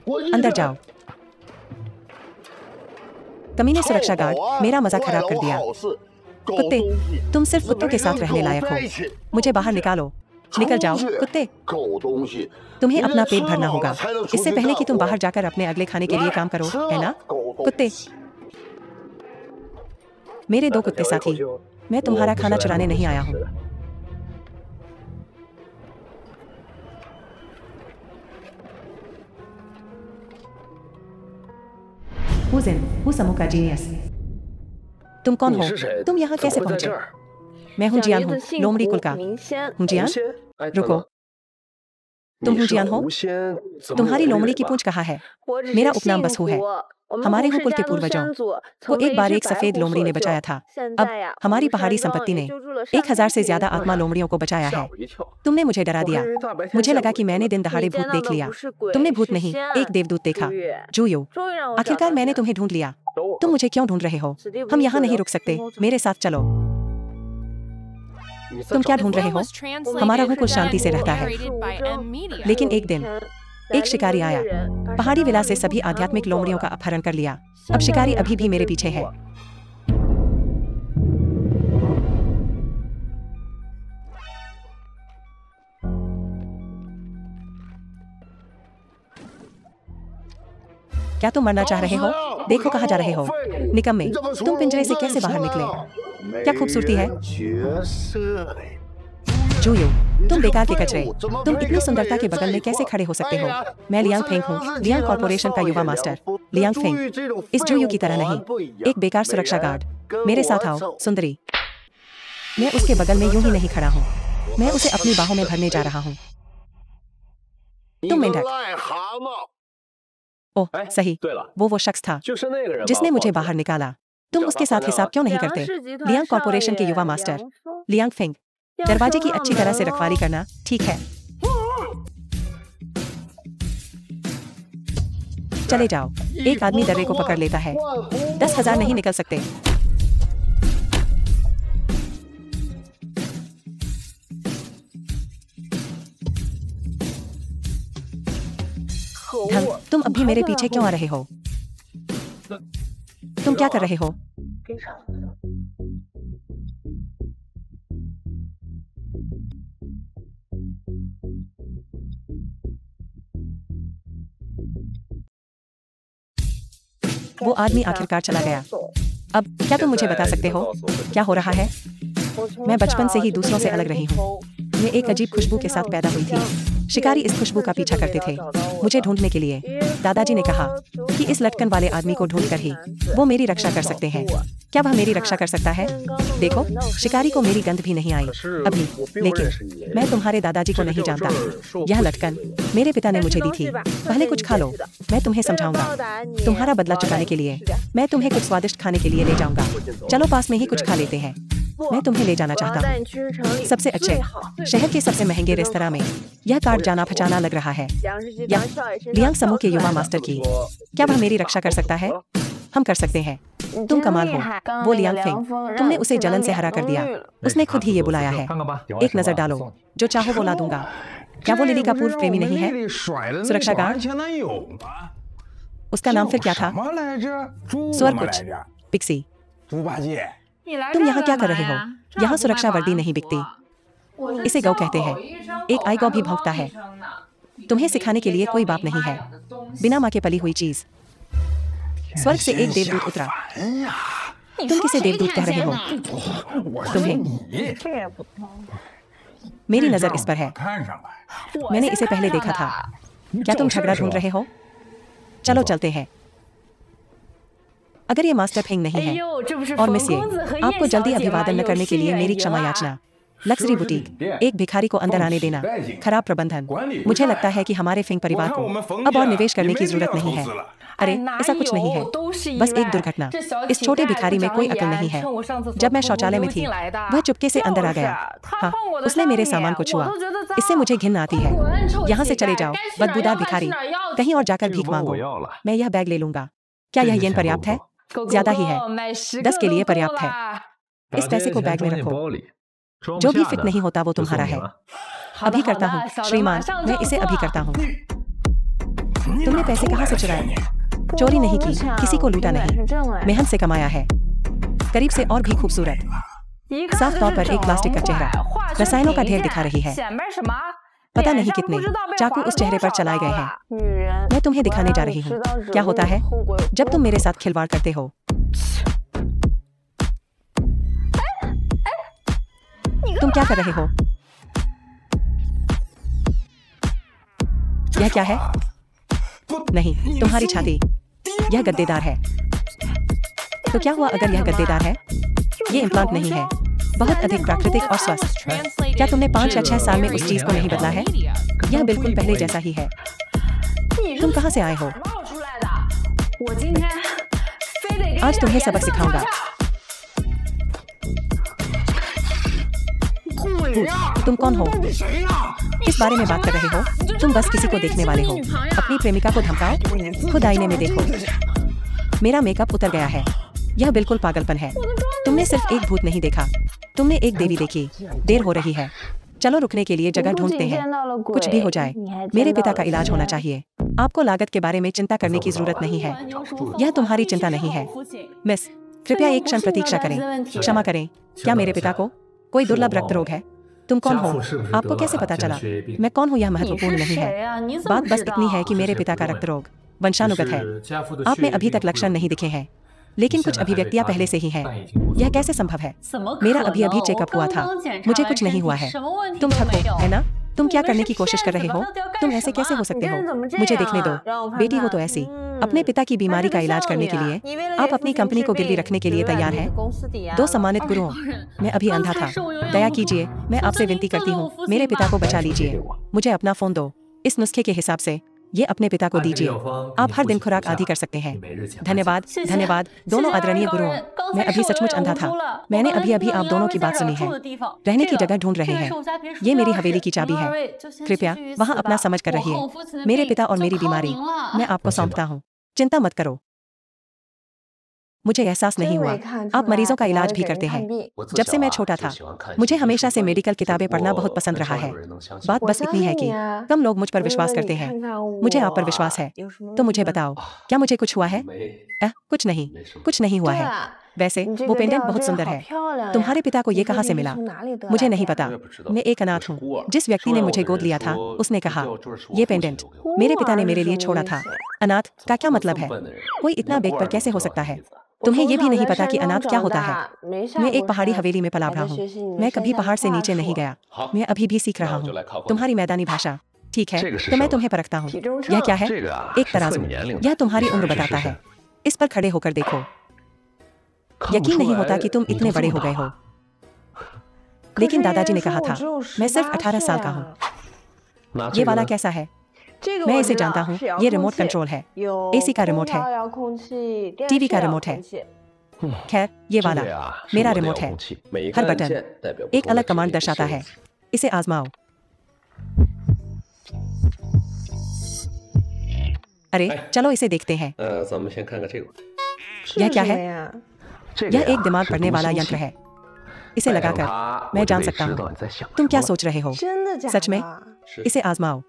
अंदर जाओ। कमीने सुरक्षा गार्ड मेरा मजा खराब कर दिया। कुत्ते, तुम सिर्फ कुत्तों के साथ रहने लायक हो। मुझे बाहर निकालो। निकल जाओ कुत्ते। तुम्हें अपना पेट भरना होगा इससे पहले कि तुम बाहर जाकर अपने अगले खाने के लिए काम करो, है ना? कुत्ते। मेरे दो कुत्ते साथी, मैं तुम्हारा खाना चुराने नहीं आया हूँ। हूँ समूह का जीनियस। तुम कौन हो? तुम यहाँ कैसे पहुँचे? मैं हूँ जियान हूँ, लोमड़ी कुल का। हूँ जियान? रुको, तुम हूँ जियान हो? तुम्हारी लोमड़ी की पूंछ कहाँ है? मेरा उपनाम बसहू है। हमारे हूँ कुल के पूर्वजों को एक बार एक सफेद लोमड़ी ने बचाया था। अब हमारी पहाड़ी संपत्ति ने 1000 से ज्यादा आत्मा लोमड़ियों को बचाया है। तुमने मुझे डरा दिया। मुझे लगा कि मैंने दिन दहाड़े भूत देख लिया। तुमने भूत नहीं, एक देवदूत देखा। जूयो, आखिरकार मैंने तुम्हें ढूंढ लिया। तुम मुझे क्यों ढूंढ रहे हो? हम यहाँ नहीं रुक सकते, मेरे साथ चलो। तुम क्या ढूंढ रहे हो? हमारा हूँ कुल शांति से रहता है, लेकिन एक दिन एक शिकारी आया। पहाड़ी विला से सभी आध्यात्मिक लोमड़ियों का अपहरण कर लिया। अब शिकारी अभी भी मेरे पीछे है। क्या तुम मरना चाह रहे हो? देखो कहाँ जा रहे हो, निकम्मे। तुम पिंजरे से कैसे बाहर निकले? क्या खूबसूरती है। जूयो, तुम बेकार के कचरे। तुम इतनी सुंदरता के बगल में कैसे खड़े हो सकते हो? मैं लियांग फेंग हूँ, लियांग कॉर्पोरेशन का युवा मास्टर। लियांग फेंग, इस जूयो की तरह नहीं, एक बेकार सुरक्षा गार्ड। मेरे साथ आओ सुंदरी। मैं उसके बगल में यूं ही नहीं खड़ा हूँ, मैं उसे अपनी बाहों में भरने जा रहा हूँ। तुम मेंढक। ओह सही, वो शख्स था जिसने मुझे बाहर निकाला। तुम उसके साथ हिसाब क्यों नहीं करते? लियांग कॉर्पोरेशन के युवा मास्टर लियांग फेंग, दरवाजे की अच्छी तरह से रखवाली करना, ठीक है? चले जाओ। एक आदमी दर्रे को पकड़ लेता है। 10,000 नहीं निकल सकते। ढंग, तुम अभी मेरे पीछे क्यों आ रहे हो? तुम क्या कर रहे हो? वो आदमी आखिरकार चला गया। अब क्या तुम मुझे बता सकते हो क्या हो रहा है? मैं बचपन से ही दूसरों से अलग रही हूँ। ये एक अजीब खुशबू के साथ पैदा हुई थी। शिकारी इस खुशबू का पीछा करते थे मुझे ढूंढने के लिए। दादाजी ने कहा कि इस लटकन वाले आदमी को ढूंढकर ही वो मेरी रक्षा कर सकते हैं। क्या वह मेरी रक्षा कर सकता है? देखो, शिकारी को मेरी गंध भी नहीं आई अभी, लेकिन मैं तुम्हारे दादाजी को नहीं जानता। यह लटकन मेरे पिता ने मुझे दी थी। पहले कुछ खा लो, मैं तुम्हें समझाऊंगा। तुम्हारा बदला चुकाने के लिए मैं तुम्हें कुछ स्वादिष्ट खाने के लिए ले जाऊंगा। चलो पास में ही कुछ खा लेते हैं। मैं तुम्हें ले जाना चाहता हूँ सबसे अच्छे शहर के सबसे महंगे रेस्तरां में। यह कार्ड जाना पहचाना लग रहा है। लियांग समूह के युवा मास्टर की, क्या वह मेरी रक्षा कर सकता है? हम कर सकते हैं। तुम कमाल हो। वो लियांग फेंग, तुमने उसे जलन से हरा कर दिया। उसने खुद ही ये बुलाया है। एक नजर डालो, जो चाहो वो ला दूंगा। क्या वो लिली का पूर्व प्रेमी नहीं है? सुरक्षा गार्ड, उसका नाम फिर क्या था? स्वर कुछ पिक्सी। तुम यहाँ क्या कर रहे हो? यहाँ सुरक्षा वर्दी नहीं बिकती। इसे गौ कहते हैं। एक आई गौ भी भौंकता है। तुम्हें सिखाने के लिए कोई बाप नहीं है, बिना माँ के पली हुई चीज। स्वर्ग से एक देवदूत उतरा। तुम किसे देवदूत कह रहे हो? तुम्हें। मेरी नजर इस पर है। मैंने इसे पहले देखा था। क्या तुम झगड़ा ढूंढ रहे हो? चलो चलते हैं। अगर ये मास्टर फेंग नहीं है और मिस ये, आपको जल्दी अभिवादन न करने के लिए मेरी क्षमा याचना। लग्जरी बुटीक, एक भिखारी को अंदर आने देना, खराब प्रबंधन। मुझे लगता है कि हमारे फेंग परिवार को अब और निवेश करने की जरूरत नहीं है। अरे ऐसा कुछ नहीं है, बस एक दुर्घटना। इस छोटे भिखारी में कोई अकल नहीं है। जब मैं शौचालय में थी, वह चुपके से अंदर आ गया। हाँ, उसने मेरे सामान को छुआ। इससे मुझे घिन आती है। यहाँ से चले जाओ, बदबूदार भिखारी। कहीं और जाकर भीख मांगो। मैं यह बैग ले लूंगा। क्या यह येन पर्याप्त है? ज्यादा ही है। 10 के लिए पर्याप्त है। इस पैसे को बैग में रखो। जो भी फिट नहीं होता वो तुम्हारा है। अभी करता हूँ श्रीमान, मैं इसे अभी करता हूँ। तुमने पैसे कहाँ से चुराए? चोरी नहीं की, किसी को लूटा नहीं, मेहनत से कमाया है। करीब से और भी खूबसूरत, साफ तौर पर एक प्लास्टिक का चेहरा रसायनों का ढेर दिखा रही है। पता नहीं कितने चाकू उस चेहरे पर चलाए गए हैं। मैं तुम्हें दिखाने जा रही हूँ क्या होता है जब तुम मेरे साथ खिलवाड़ करते हो। तुम क्या कर रहे हो? यह क्या है? नहीं, तुम्हारी छाती। यह गद्देदार है। तो क्या हुआ अगर यह गद्देदार है? ये इम्प्लांट नहीं है, बहुत अधिक प्राकृतिक और स्वस्थ। क्या तुमने 5 या 6 साल में उस चीज को नहीं बदला है? यह बिल्कुल पहले जैसा ही है। तुम कहाँ से आए हो? आज तुम्हें सबक सिखाऊंगा। तुम कौन हो? किस बारे में बात कर रहे हो? तुम बस किसी को देखने वाले हो। अपनी प्रेमिका को धमकाओ। खुद आईने में देखो। मेरा मेकअप उतर गया है। यह बिल्कुल पागलपन है। तुमने सिर्फ एक भूत नहीं देखा, तुमने एक देवी देखी। देर हो रही है, चलो रुकने के लिए जगह ढूंढते हैं। कुछ भी हो जाए, मेरे पिता का इलाज होना चाहिए। आपको लागत के बारे में चिंता करने की जरूरत नहीं है। यह तुम्हारी चिंता नहीं है। मिस, कृपया एक क्षण प्रतीक्षा करें। क्षमा करें, क्या मेरे पिता को कोई दुर्लभ रक्त रोग है? तुम कौन हो? आपको कैसे पता चला? मैं कौन हूँ यह महत्वपूर्ण नहीं है। बात बस इतनी है कि मेरे पिता का रक्त रोग वंशानुगत है। आप में अभी तक लक्षण नहीं दिखे हैं, लेकिन कुछ अभिव्यक्तियां पहले से ही हैं। यह कैसे संभव है? मेरा अभी चेकअप हुआ था, मुझे कुछ नहीं हुआ है। तुम ठग हो, है ना? तुम क्या करने की कोशिश कर रहे हो? तुम ऐसे कैसे हो सकते हो? मुझे देखने दो। बेटी हो तो ऐसी। अपने पिता की बीमारी का इलाज करने के लिए आप अपनी कंपनी को गिरवी रखने के लिए तैयार हैं? 2 सम्मानित गुरुओं, मैं अभी अंधा था। दया कीजिए, मैं आपसे विनती करती हूँ, मेरे पिता को बचा लीजिए। मुझे अपना फोन दो। इस नुस्खे के हिसाब से ये अपने पिता को दीजिए। आप हर दिन खुराक आदि कर सकते हैं। धन्यवाद, धन्यवाद दोनों आदरणीय गुरुओं। मैं अभी सचमुच अंधा था। मैंने अभी आप दोनों की बात सुनी है। रहने की जगह ढूंढ रहे हैं। ये मेरी हवेली की चाबी है। कृपया वहाँ अपना समझ कर रहिए। मेरे पिता और मेरी बीमारी मैं आपको सौंपता हूँ। चिंता मत करो। मुझे एहसास नहीं हुआ। आप मरीजों का इलाज भी करते हैं। जब से मैं छोटा था, मुझे हमेशा से मेडिकल किताबें पढ़ना बहुत पसंद रहा है। बात बस इतनी है कि कम लोग मुझ पर विश्वास करते हैं। मुझे आप पर विश्वास है, तो मुझे बताओ, क्या मुझे कुछ हुआ है? कुछ नहीं, कुछ नहीं हुआ है। वैसे वो पेंडेंट बहुत सुंदर है। तुम्हारे पिता को ये कहाँ से मिला? मुझे नहीं पता। मैं एक अनाथ हूँ। जिस व्यक्ति ने मुझे गोद लिया था, उसने कहा, ये पेंडेंट मेरे पिता ने मेरे लिए छोड़ा था। अनाथ का क्या मतलब है? कोई इतना बेग पर कैसे हो सकता है? तुम्हें ये भी नहीं पता कि अनाथ क्या होता है? मैं एक पहाड़ी हवेली में पला बढ़ा हूँ। मैं कभी पहाड़ से नीचे नहीं गया। मैं अभी भी सीख रहा हूँ तुम्हारी मैदानी भाषा। ठीक है, तो मैं तुम्हें परखता हूँ। यह क्या है? एक तराजू। यह तुम्हारी उम्र बताता है। इस पर खड़े होकर देखो। यकीन नहीं होता कि तुम इतने बड़े हो गए हो। लेकिन दादाजी ने कहा था, मैं सिर्फ 18 साल का हूँ। ये वाला कैसा है? मैं इसे जानता हूँ। ये रिमोट कंट्रोल है। एसी का रिमोट है, टीवी का रिमोट है। खैर, ये वाला मेरा रिमोट है। हर बटन एक अलग कमांड दर्शाता है। इसे आजमाओ। अरे चलो इसे देखते हैं। यह क्या है? यह एक दिमाग पढ़ने वाला यंत्र है। इसे लगाकर मैं जान सकता हूँ तुम क्या सोच रहे हो। सच में? इसे आजमाओ।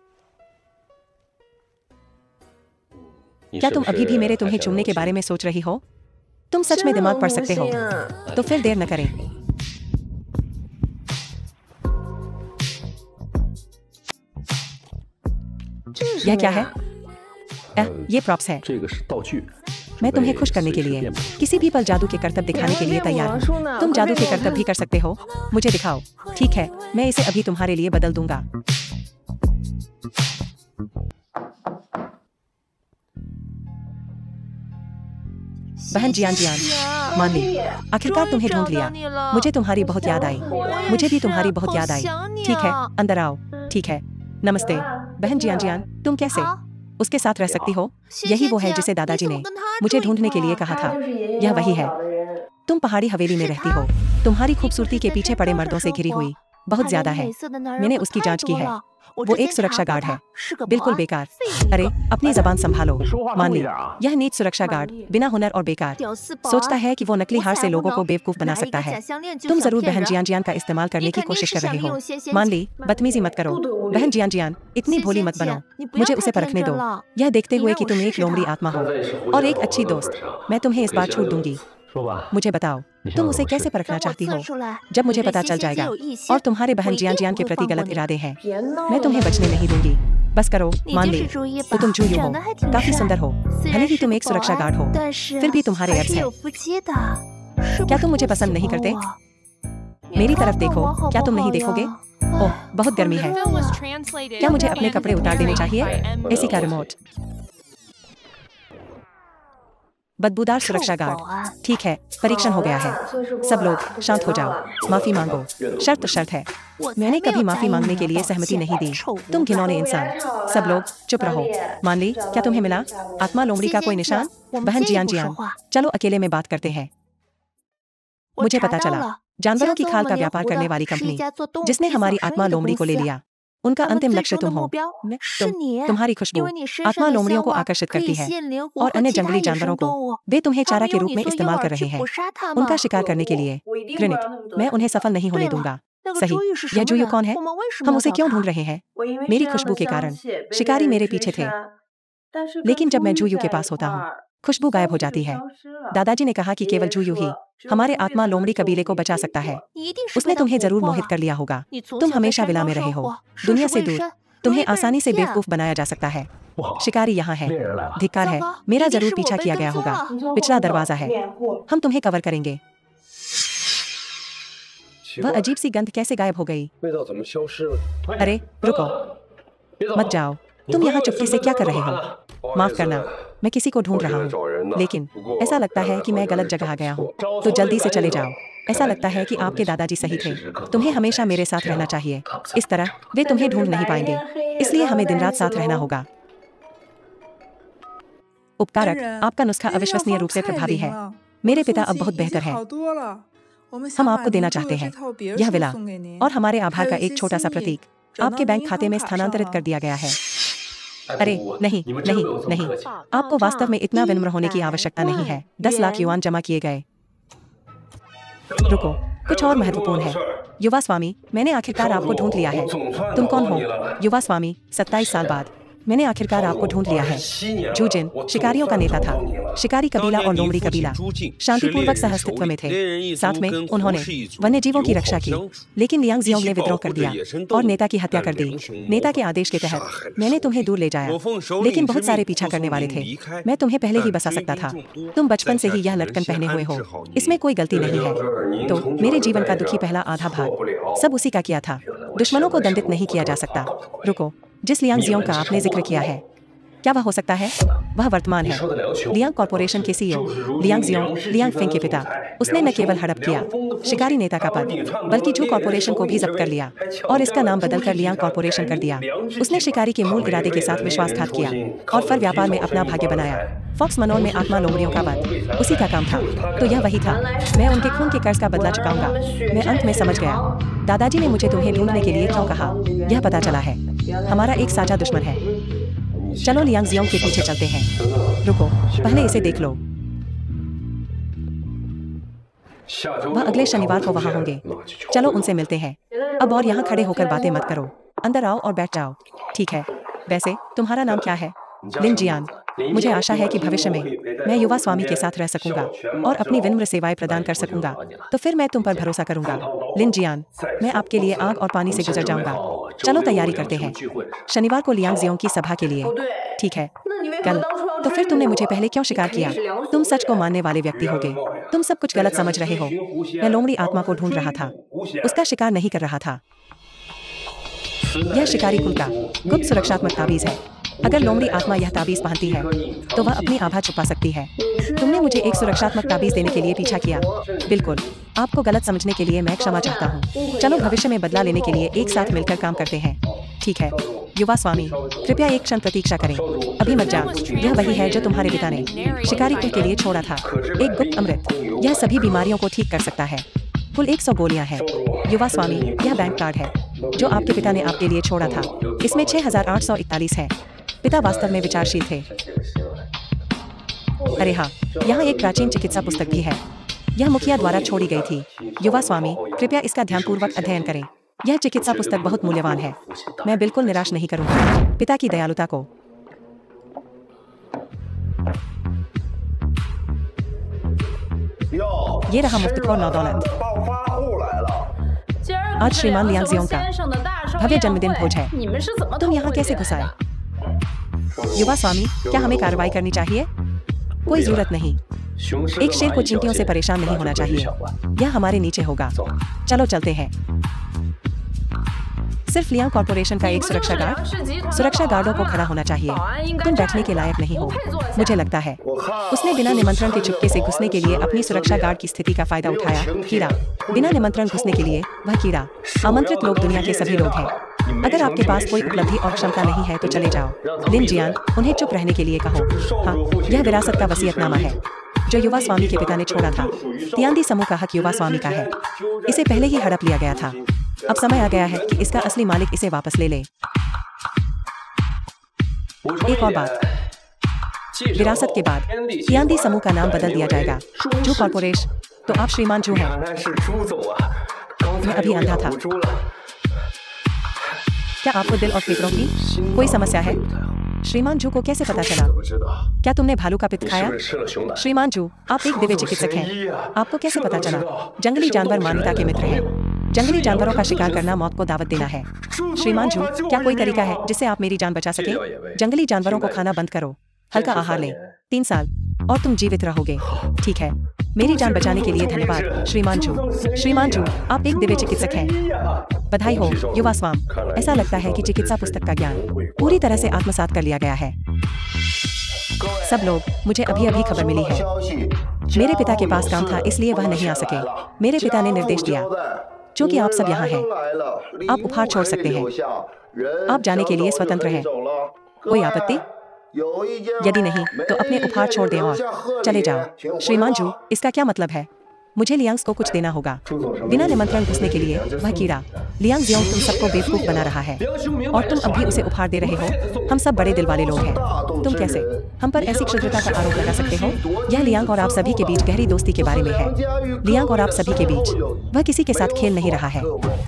क्या तुम अभी भी मेरे तुम्हें चुनने के बारे में सोच रही हो? तुम सच में दिमाग पढ़ सकते हो? तो फिर देर न करें। यह क्या है? ये प्रॉप्स है। मैं तुम्हें खुश करने के लिए किसी भी पल जादू के करतब दिखाने के लिए तैयार हूँ। तुम जादू के करतब भी कर सकते हो। मुझे दिखाओ। ठीक है, मैं इसे अभी तुम्हारे लिए बदल दूंगा। बहन जियान, मान ली, आखिरकार तुम्हें ढूंढ लिया। मुझे तुम्हारी बहुत याद आई। मुझे भी तुम्हारी बहुत याद आई। ठीक है, अंदर आओ। ठीक है, नमस्ते बहन जियान, तुम कैसे उसके साथ रह सकती हो? यही वो है जिसे दादाजी ने मुझे ढूंढने के लिए कहा था। यह वही है। तुम पहाड़ी हवेली में रहती हो। तुम्हारी खूबसूरती के पीछे पड़े मर्दों से घिरी हुई बहुत ज्यादा है। मैंने उसकी जांच की है। वो एक सुरक्षा गार्ड है। बिल्कुल बेकार। अरे अपनी जबान संभालो। मान ली यह नीच सुरक्षा गार्ड बिना हुनर और बेकार सोचता है कि वो नकली हार से लोगों को बेवकूफ बना सकता है। तुम जरूर बहन जियान जियान का इस्तेमाल करने की कोशिश कर रहे हो। मान ली बदतमीजी मत करो। बहन जियान जियान इतनी भोली मत बनो। मुझे उसे परखने दो। यह देखते हुए कि तुम एक लोमड़ी आत्मा हो और एक अच्छी दोस्त, मैं तुम्हें इस बार छूट दूंगी। मुझे बताओ तुम उसे कैसे परखना चाहती हो? जब मुझे पता चल जाएगा और तुम्हारे बहन जियान जियान के प्रति गलत इरादे हैं, मैं तुम्हें बचने नहीं दूंगी। बस करो। मान ले तो तुम जूयू हो, काफी सुंदर हो, भले ही तुम एक सुरक्षा गार्ड हो, फिर भी तुम्हारे एब्स हैं। क्या तुम मुझे पसंद नहीं करते? मेरी तरफ देखो। क्या तुम नहीं देखोगे? ओह बहुत गर्मी है। क्या मुझे अपने कपड़े उतार देने चाहिए? एसी का रिमोट। बदबूदार सुरक्षा गार्ड। ठीक है, परीक्षण हो गया है। सब लोग शांत हो जाओ। माफी मांगो। शर्त तो शर्त है। मैंने कभी माफी मांगने के लिए सहमति नहीं दी। तुम घिनौने इंसान। सब लोग चुप रहो। मान ली क्या तुम्हें मिला? आत्मा लोमड़ी का कोई निशान? बहन जियान जियान चलो अकेले में बात करते हैं। मुझे पता चला जानवरों की खाल का व्यापार करने वाली कंपनी जिसने हमारी आत्मा लोमड़ी को ले लिया, उनका अंतिम लक्ष्य तुम हो। तुम्हारी खुशबू आत्मा लोमड़ियों को आकर्षित करती है और अन्य जंगली जानवरों को वे तुम्हें चारा के रूप में इस्तेमाल कर रहे हैं उनका शिकार करने के लिए। ग्रेनिट, मैं उन्हें सफल नहीं होने दूंगा। सही। यह जूयू कौन है? हम उसे क्यों ढूंढ रहे हैं? मेरी खुशबू के कारण। शिकारी मेरे पीछे थे, लेकिन जब मैं जूयू के पास होता हूँ खुशबू गायब हो जाती है। दादाजी ने कहा कि केवल जूयू ही हमारे आत्मा लोमड़ी कबीले को बचा सकता है। उसने तुम्हें जरूर मोहित कर लिया होगा। तुम हमेशा विला में रहे हो, दुनिया से दूर। तुम्हें आसानी से बेवकूफ बनाया जा सकता है। शिकारी यहाँ है। धिक्कार है। मेरा जरूर पीछा किया गया होगा। पिछला दरवाजा है। हम तुम्हें कवर करेंगे। वह अजीब सी गंध कैसे गायब हो गई? अरे रुको, मत जाओ। तुम यहाँ चुपके से क्या कर रहे हो? माफ करना, मैं किसी को ढूंढ रहा हूँ, लेकिन ऐसा लगता है कि मैं गलत जगह आ गया हूँ। तो जल्दी से चले जाओ। ऐसा लगता है कि आपके दादाजी सही थे। तुम्हें हमेशा मेरे साथ रहना चाहिए। इस तरह वे तुम्हें ढूंढ नहीं पाएंगे, इसलिए हमें दिन रात साथ रहना होगा। उपकारक, आपका नुस्खा अविश्वसनीय रूप से प्रभावी है। मेरे पिता अब बहुत बेहतर हैं। हम आपको देना चाहते हैं यह विला और हमारे आभार का एक छोटा सा प्रतीक आपके बैंक खाते में स्थानांतरित कर दिया गया है। अरे नहीं नहीं नहीं, आपको वास्तव में इतना विनम्र होने की आवश्यकता नहीं है। 10 लाख युआन जमा किए गए। रुको, कुछ और महत्वपूर्ण है। युवा स्वामी, मैंने आखिरकार आपको ढूंढ लिया है। तुम कौन हो? युवा स्वामी, 27 साल बाद मैंने आखिरकार आपको ढूंढ लिया है। जूजिन शिकारियों का नेता था। शिकारी कबीला और लोमड़ी कबीला शांतिपूर्वक सहअस्तित्व में थे। साथ में उन्होंने वन्य जीवों की रक्षा की, लेकिन लियांग जियोंग ने विद्रोह कर दिया और नेता की हत्या कर दी। नेता के आदेश के तहत मैंने तुम्हें दूर ले जाया, लेकिन बहुत सारे पीछा करने वाले थे। मैं तुम्हें पहले ही बसा सकता था। तुम बचपन से ही यह लटकन पहने हुए हो, इसमें कोई गलती नहीं है। तो मेरे जीवन का दुखी पहला आधा भाग सब उसी का किया था। दुश्मनों को दंडित नहीं किया जा सकता। रुको, जिस लियांग जियोंग का आपने जिक्र किया है, क्या वह हो सकता है? वह वर्तमान है। लियांग कॉर्पोरेशन के CEO Liang Jeong, Liang Feng के पिता। उसने न केवल हड़प किया शिकारी नेता का पद, बल्कि जू कॉर्पोरेशन को भी जब्त कर लिया और इसका नाम बदलकर लियांग कॉर्पोरेशन कर दिया। उसने शिकारी के मूल इरादे के साथ विश्वासघात किया और फर व्यापार में अपना भाग्य बनाया। फॉक्स मनोन में आत्मा लोमड़ियों का वध उसी का काम था। तो यह वही था। मैं उनके खून के कर्ज का बदला चुकाऊंगा। मैं अंत में समझ गया दादाजी ने मुझे तुम्हें ढूंढने के लिए क्यों कहा। यह पता चला है हमारा एक साझा दुश्मन है। चलो लियांग जियोंग के पीछे चलते हैं। रुको, पहले इसे देख लो। वह अगले शनिवार को वहां होंगे। चलो उनसे मिलते हैं। अब और यहाँ खड़े होकर बातें मत करो, अंदर आओ और बैठ जाओ। ठीक है। वैसे तुम्हारा नाम क्या है? लिन जियान। मुझे आशा है कि भविष्य में मैं युवा स्वामी के साथ रह सकूंगा और अपनी विनम्र सेवाएं प्रदान कर सकूंगा। तो फिर मैं तुम पर भरोसा करूंगा। लिन जियान, मैं आपके लिए आग और पानी से गुजर जाऊंगा। चलो तैयारी करते हैं शनिवार को लियांग जियोंग की सभा के लिए। ठीक है। कल तो फिर तुमने मुझे पहले क्यों शिकार किया? तुम सच को मानने वाले व्यक्ति होगे। तुम सब कुछ गलत समझ रहे हो। मैं लोमड़ी आत्मा को ढूंढ रहा था, उसका शिकार नहीं कर रहा था। यह शिकारी कुल का गुप्त सुरक्षात्मक ताबीज है। अगर लोमड़ी आत्मा यह ताबीज पहनती है तो वह अपनी आभा छुपा सकती है। तुमने मुझे एक सुरक्षात्मक ताबीज देने के लिए पीछा किया। बिल्कुल, आपको गलत समझने के लिए मैं क्षमा चाहता हूँ। चलो भविष्य में बदला लेने के लिए एक साथ मिलकर काम करते हैं। ठीक है। युवा स्वामी, कृपया एक क्षण प्रतीक्षा करें। अभी मत जाओ। यह वही है जो तुम्हारे पिता ने शिकारी कुल के लिए छोड़ा था, एक गुप्त अमृत। यह सभी बीमारियों को ठीक कर सकता है। कुल 100 गोलियां हैं। युवा स्वामी, यह बैंक कार्ड है। जो आपके पिता ने आपके लिए छोड़ा था, इसमें 6841 है। पिता वास्तव में विचारशील थे। अरे हाँ, यहाँ एक प्राचीन चिकित्सा पुस्तक भी है। यह मुखिया द्वारा छोड़ी गई थी। युवा स्वामी, कृपया इसका ध्यानपूर्वक अध्ययन करें। यह चिकित्सा पुस्तक बहुत मूल्यवान है। मैं बिल्कुल निराश नहीं करूंगा। पिता की दयालुता को। ये रहा मुफ्तखोर नौदौलत। आज श्रीमान लियांगजियोंग का भव्य जन्मदिन भोज है। तुम यहाँ कैसे घुस आए? युवा स्वामी, क्या हमें कार्रवाई करनी चाहिए? कोई जरूरत नहीं। एक शेर को चींटियों से परेशान नहीं होना चाहिए। यह हमारे नीचे होगा। चलो चलते हैं। सिर्फ लियांग कॉर्पोरेशन का एक सुरक्षा गार्डों को खड़ा होना चाहिए। तुम बैठने के लायक नहीं हो, मुझे लगता है। उसने बिना निमंत्रण के चुपके से घुसने के लिए अपनी सुरक्षा गार्ड की स्थिति का फायदा उठाया। कीड़ा, बिना निमंत्रण घुसने के लिए वह कीड़ा। आमंत्रित लोग दुनिया के सभी लोग हैं। अगर आपके पास कोई उपलब्धि और क्षमता नहीं है तो चले जाओ। लिन जियान, उन्हें चुप रहने के लिए कहो। हाँ, यह विरासत का वसीयतनामा है जो युवा स्वामी के पिता ने छोड़ा था। तियांदी समूह का हक युवा स्वामी का है। इसे पहले ही हड़प लिया गया था। अब समय आ गया है कि इसका असली मालिक इसे वापस ले ले। एक और बात, विरासत के बाद तियांदी समूह का नाम बदल दिया जाएगा। जू कॉर्पोरेशन। तो आप श्रीमान जू हैं। मैं अभी अंधा था। क्या आपको दिल और फेफड़ों की कोई समस्या है? श्रीमान जू को कैसे पता चला? क्या तुमने भालू का पित्त खाया? श्रीमान जू, आप एक दिव्य चिकित्सक हैं। आपको कैसे पता चला? जंगली जानवर मानवता के मित्र हैं। जंगली जानवरों का शिकार करना मौत को दावत देना है। श्रीमान जू, क्या कोई तरीका है जिससे आप मेरी जान बचा सके? जंगली जानवरों को खाना बंद करो। हल्का आहार लें। 3 साल और तुम जीवित रहोगे। ठीक है। मेरी जान बचाने के लिए धन्यवाद श्रीमान जू। श्रीमान जू, आप एक दिव्य चिकित्सक हैं। बधाई हो युवा स्वाम। ऐसा लगता है कि चिकित्सा पुस्तक का ज्ञान पूरी तरह से आत्मसात कर लिया गया है। सब लोग, मुझे अभी अभी खबर मिली है। मेरे पिता के पास काम था इसलिए वह नहीं आ सके। मेरे पिता ने निर्देश दिया। चूंकि आप सब यहाँ हैं, आप उपहार छोड़ सकते हैं। आप जाने के लिए स्वतंत्र हैं। कोई आपत्ति? यदि नहीं तो अपने उपहार छोड़ दें और चले जाओ। श्रीमान जू, इसका क्या मतलब है? मुझे लियांग्स को कुछ देना होगा। बिना निमंत्रण घुसने के लिए वह कीड़ा। लियांगजियोंग तुम सबको बेवकूफ बना रहा है और तुम अब भी उसे उपहार दे रहे हो। हम सब बड़े दिल वाले लोग हैं। तुम कैसे हम पर ऐसी क्षुद्रता का आरोप लगा सकते हो? यह लियांग और आप सभी के बीच गहरी दोस्ती के बारे में है। लियांग और आप सभी के बीच, वह किसी के साथ खेल नहीं रहा है।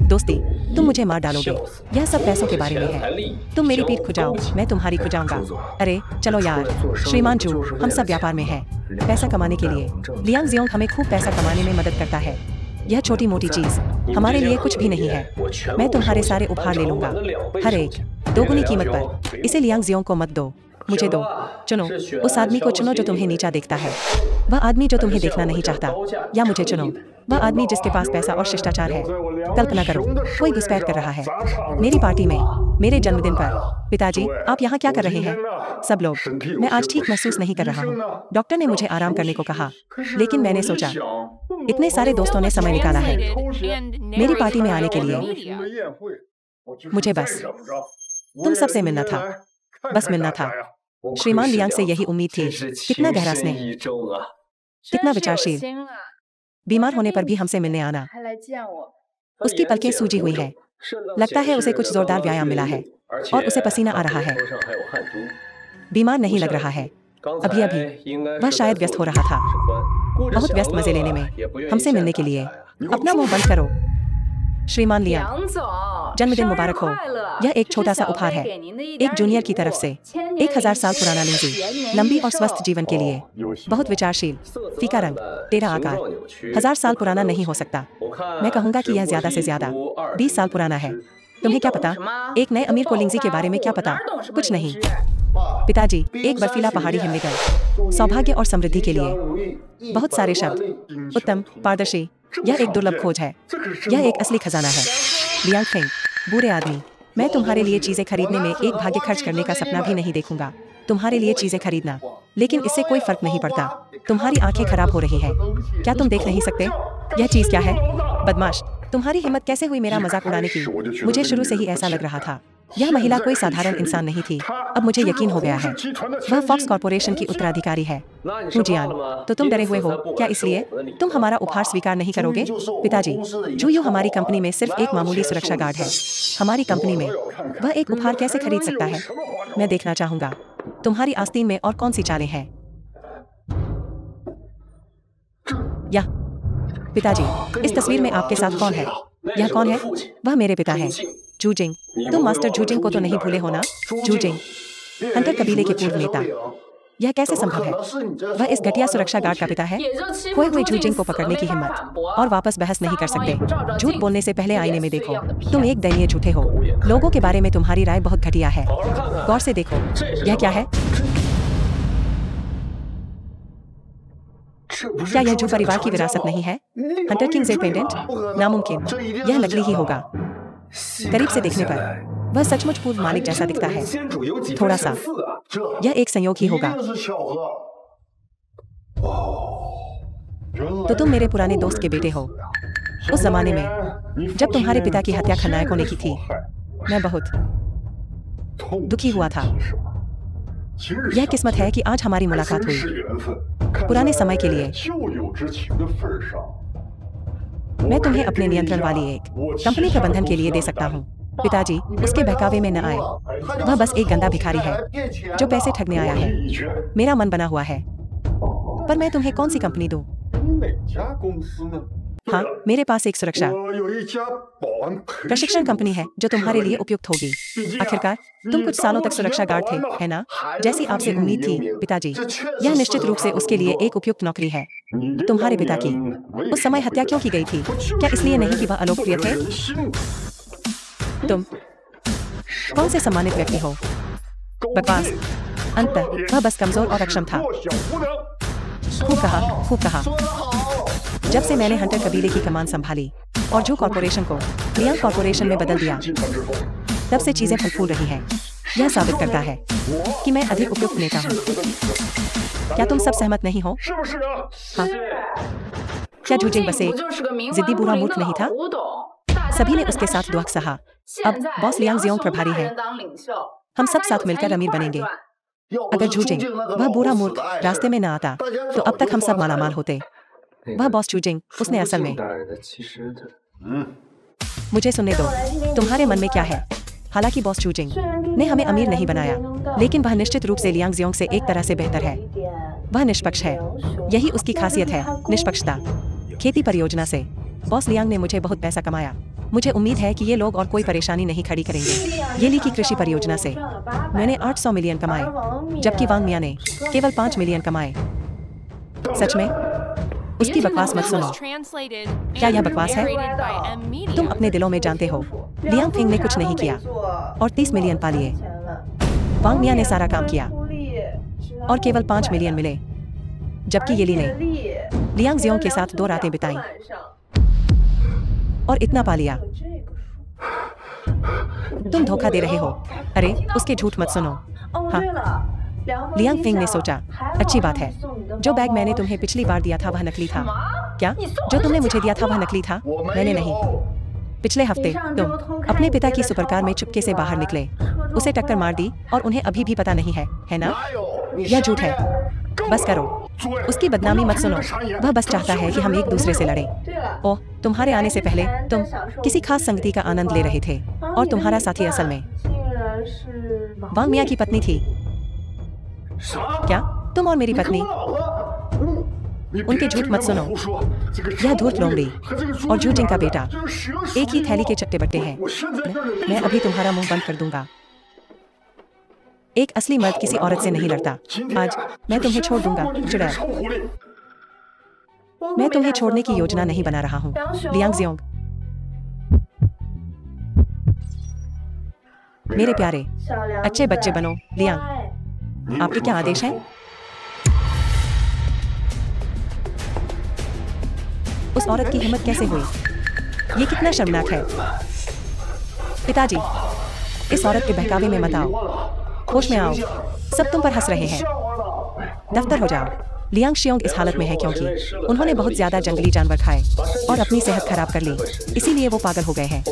दोस्ती, तुम मुझे मार डालोगे। यह सब पैसों के बारे में है। तुम मेरी पीठ खुजाओ, मैं तुम्हारी खुजाऊंगा। अरे चलो यार। श्रीमान जू, हम सब व्यापार में हैं। पैसा कमाने के लिए लियांगजियोंग हमें खूब पैसा कमाने में मदद करता है। यह छोटी मोटी चीज हमारे लिए कुछ भी नहीं है। मैं तुम्हारे सारे उपहार ले लूंगा, हर एक 2 गुनी कीमत पर। इसे लियांगजियोंग को मत दो, मुझे दो। चुनो, उस आदमी को चुनो जो तुम्हें नीचा देखता है। वह आदमी जो तुम्हें देखना नहीं चाहता। या मुझे चुनो, वह आदमी जिसके पास पैसा और शिष्टाचार है। कल्पना करो, कोई घुसपैठ कर रहा है मेरी पार्टी में, मेरे जन्मदिन पर। पिताजी, आप यहाँ क्या कर रहे हैं? सब लोग, मैं आज ठीक महसूस नहीं कर रहा हूँ। डॉक्टर ने मुझे आराम करने को कहा, लेकिन मैंने सोचा इतने सारे दोस्तों ने समय निकाला है मेरी पार्टी में आने के लिए। मुझे बस तुम सबसे मिलना था, बस मिलना था। श्रीमान लियांग से यही उम्मीद थी। कितना गहरा स्नेह, कितना विचारशील। बीमार होने पर भी हमसे मिलने आना। उसकी पलकें सूजी हुई हैं। लगता है उसे कुछ जोरदार व्यायाम मिला है और उसे पसीना आ रहा है। बीमार नहीं लग रहा है। अभी अभी वह शायद व्यस्त हो रहा था, बहुत व्यस्त मजे लेने में। हमसे मिलने के लिए अपना मुंह बंद करो। श्रीमान लियांग, जन्मदिन मुबारक हो। यह एक छोटा सा उपहार है, एक जूनियर की तरफ से। 1000 साल पुराना लिंजी, लंबी और स्वस्थ जीवन के लिए। बहुत विचारशील, फीका रंग, तेरा आकार 1000 साल पुराना नहीं हो सकता। मैं कहूंगा कि यह ज्यादा से ज्यादा 20 साल पुराना है। तुम्हें क्या पता? एक नए अमीर को लिंजी के बारे में क्या पता? कुछ नहीं। पिताजी, एक बर्फीला पहाड़ी हिमनगर, सौभाग्य और समृद्धि के लिए। बहुत सारे शब्द, उत्तम, पारदर्शी। यह एक दुर्लभ खोज है। यह एक असली खजाना है। लियांग फेंग, बुरे आदमी, मैं तुम्हारे लिए चीजें खरीदने में एक भाग्य खर्च करने का सपना भी नहीं देखूंगा। तुम्हारे लिए चीजें खरीदना, लेकिन इससे कोई फर्क नहीं पड़ता। तुम्हारी आंखें खराब हो रही हैं। क्या तुम देख नहीं सकते? यह चीज क्या है? बदमाश, तुम्हारी हिम्मत कैसे हुई मेरा मजाक उड़ाने की? मुझे शुरू से ही ऐसा लग रहा था। यह महिला कोई साधारण इंसान नहीं थी, अब मुझे यकीन हो गया है, वह फॉक्स कॉर्पोरेशन की उत्तराधिकारी है। जियान, तो तुम डरे हुए हो क्या, इसलिए तुम हमारा उपहार स्वीकार नहीं करोगे? पिताजी, जू यू हमारी कंपनी में सिर्फ एक मामूली सुरक्षा गार्ड है। हमारी कंपनी में वह एक उपहार कैसे खरीद सकता है? मैं देखना चाहूंगा तुम्हारी आस्तीन में और कौन सी चालें हैं। यह पिताजी, इस तस्वीर में आपके साथ कौन है? यह कौन है? वह मेरे पिता है, जूजिंग। तुम मास्टर जूजिंग को तो नहीं भूले हो ना? जूजिंग, हंटर कबीले के पूर्व नेता। यह कैसे संभव है? वह इस घटिया सुरक्षा गार्ड का पिता है। खोए हुए जूजिंग को पकड़ने की हिम्मत और वापस बहस नहीं कर सकते। झूठ बोलने से पहले आईने में देखो, तुम एक दयनीय झूठे हो। लोगों के बारे में तुम्हारी राय बहुत घटिया है। गौर से देखो, यह क्या है? क्या यह जू परिवार की विरासत नहीं है? Hunter king Z pendant? नामुमकिन, यह नकली ही होगा। करीब से देखने पर वह सचमुच पूर्व मालिक जैसा दिखता है। थोड़ा सा, यह एक संयोग ही होगा। तो तुम मेरे पुराने दोस्त के बेटे हो। उस जमाने में जब तुम्हारे पिता की हत्या खलनायकों ने की थी, मैं बहुत दुखी हुआ था। यह किस्मत है कि आज हमारी मुलाकात हुई। पुराने समय के लिए मैं तुम्हें अपने नियंत्रण वाली एक कंपनी प्रबंधन के लिए दे सकता हूँ। पिताजी, उसके बहकावे में न आए। वह बस एक गंदा भिखारी है जो पैसे ठगने आया है। मेरा मन बना हुआ है, पर मैं तुम्हें कौन सी कंपनी दूं? हाँ, मेरे पास एक सुरक्षा प्रशिक्षण कंपनी है जो तुम्हारे लिए उपयुक्त होगी। आखिरकार तुम कुछ सालों तक सुरक्षा गार्ड थे, है ना? जैसी आपसे उम्मीद थी। पिताजी, यह निश्चित रूप से उसके लिए एक उपयुक्त नौकरी है। तुम्हारे पिता की उस समय हत्या क्यों की गई थी? क्या इसलिए नहीं कि वह अलोकप्रिय थे? तुम कौन से सम्मानित व्यक्ति हो? बकवास। अंततः वह बस कमजोर और अक्षम था। खूब कहा, खूब कहा। जब से मैंने हंटर कबीले की कमान संभाली और जू कॉर्पोरेशन को लियांग कॉर्पोरेशन में बदल दिया, तब से चीजें फल फूल रही हैं। यह साबित करता है कि मैं अधिक उपयुक्त नेता हूँ। क्या तुम सब सहमत नहीं हो? हाँ। क्या जूजिंग बस एक जिद्दी बुरा मूर्ख नहीं था? सभी ने उसके साथ दुख सहा। अब बॉस लियांग जियोंग प्रभारी है। हम सब साथ मिलकर अमीर बनेंगे। अगर जूजिंग वह बुरा मूर्ख रास्ते में न आता, तो अब तक हम सब मालामाल होते। वह बॉस जूजिंग, उसने असल में मुझे सुनने दो, तुम्हारे मन में क्या है? हालांकि बॉस जूजिंग ने हमें अमीर नहीं बनाया, लेकिन वह निश्चित रूप से लियांग जियोंग से एक तरह से बेहतर है। वह निष्पक्ष है। यही उसकी खासियत है, निष्पक्षता। खेती परियोजना से बॉस लियांग ने मुझे बहुत पैसा कमाया। मुझे उम्मीद है कि ये लोग और कोई परेशानी नहीं खड़ी करेंगे। ये ली की कृषि परियोजना से मैंने 800 मिलियन कमाए, जबकि वांग मिया ने केवल 5 मिलियन कमाए। सच में? उसकी बकवास मत सुनो। क्या यह बकवास है? तुम अपने दिलों में जानते हो लियांग फिंग ने कुछ नहीं किया और 30 मिलियन पा लिए। वांग मिया ने सारा काम किया और केवल 5 मिलियन मिले, जबकि येली ने लियांग जियोंग के साथ 2 रातें बिताई और इतना पा लिया। तुम धोखा दे रहे हो। अरे, उसके झूठ मत सुनो। हाँ, लियांग फिंग ने सोचा, अच्छी बात है। जो बैग मैंने तुम्हें पिछली बार दिया था वह नकली था। क्या? जो तुमने मुझे दिया था वह नकली था? मैंने नहीं। पिछले हफ्ते तुम अपने पिता की सुपरकार में चुपके से बाहर निकले, उसे टक्कर मार दी और उन्हें अभी भी पता नहीं है ना? यह झूठ है। बस करो, उसकी बदनामी मत सुनो। वह बस चाहता है कि हम एक दूसरे से लड़ें। ओह, तुम्हारे आने से पहले तुम किसी खास संगति का आनंद ले रहे थे और तुम्हारा साथी असल में वांग मिया की पत्नी थी। क्या? तुम और मेरी पत्नी? उनके झूठ मत सुनो। यह धूर्त लोमड़ी और जूजिंग का बेटा एक ही थैली के चट्टे बट्टे हैं। मैं अभी तुम्हारा मुंह बंद कर दूंगा। एक असली मर्द किसी औरत से नहीं लड़ता। आज मैं तुम्हें छोड़ दूंगा, चुड़ैल। मैं तुम्हें छोड़ने की योजना नहीं बना रहा हूँ, लियांग जियोंग। मेरे प्यारे अच्छे बच्चे बनो, लियांग। आपके क्या आदेश हैं? उस औरत की हिम्मत कैसे हुई? ये कितना शर्मनाक है। पिताजी, इस औरत के बहकावे में मत आओ। होश में आओ। सब तुम पर हंस रहे हैं। दफ्तर हो जाओ। लियांग शियोंग इस हालत में है क्योंकि उन्होंने बहुत ज्यादा जंगली जानवर खाए और अपनी सेहत खराब कर ली, इसीलिए वो पागल हो गए हैं।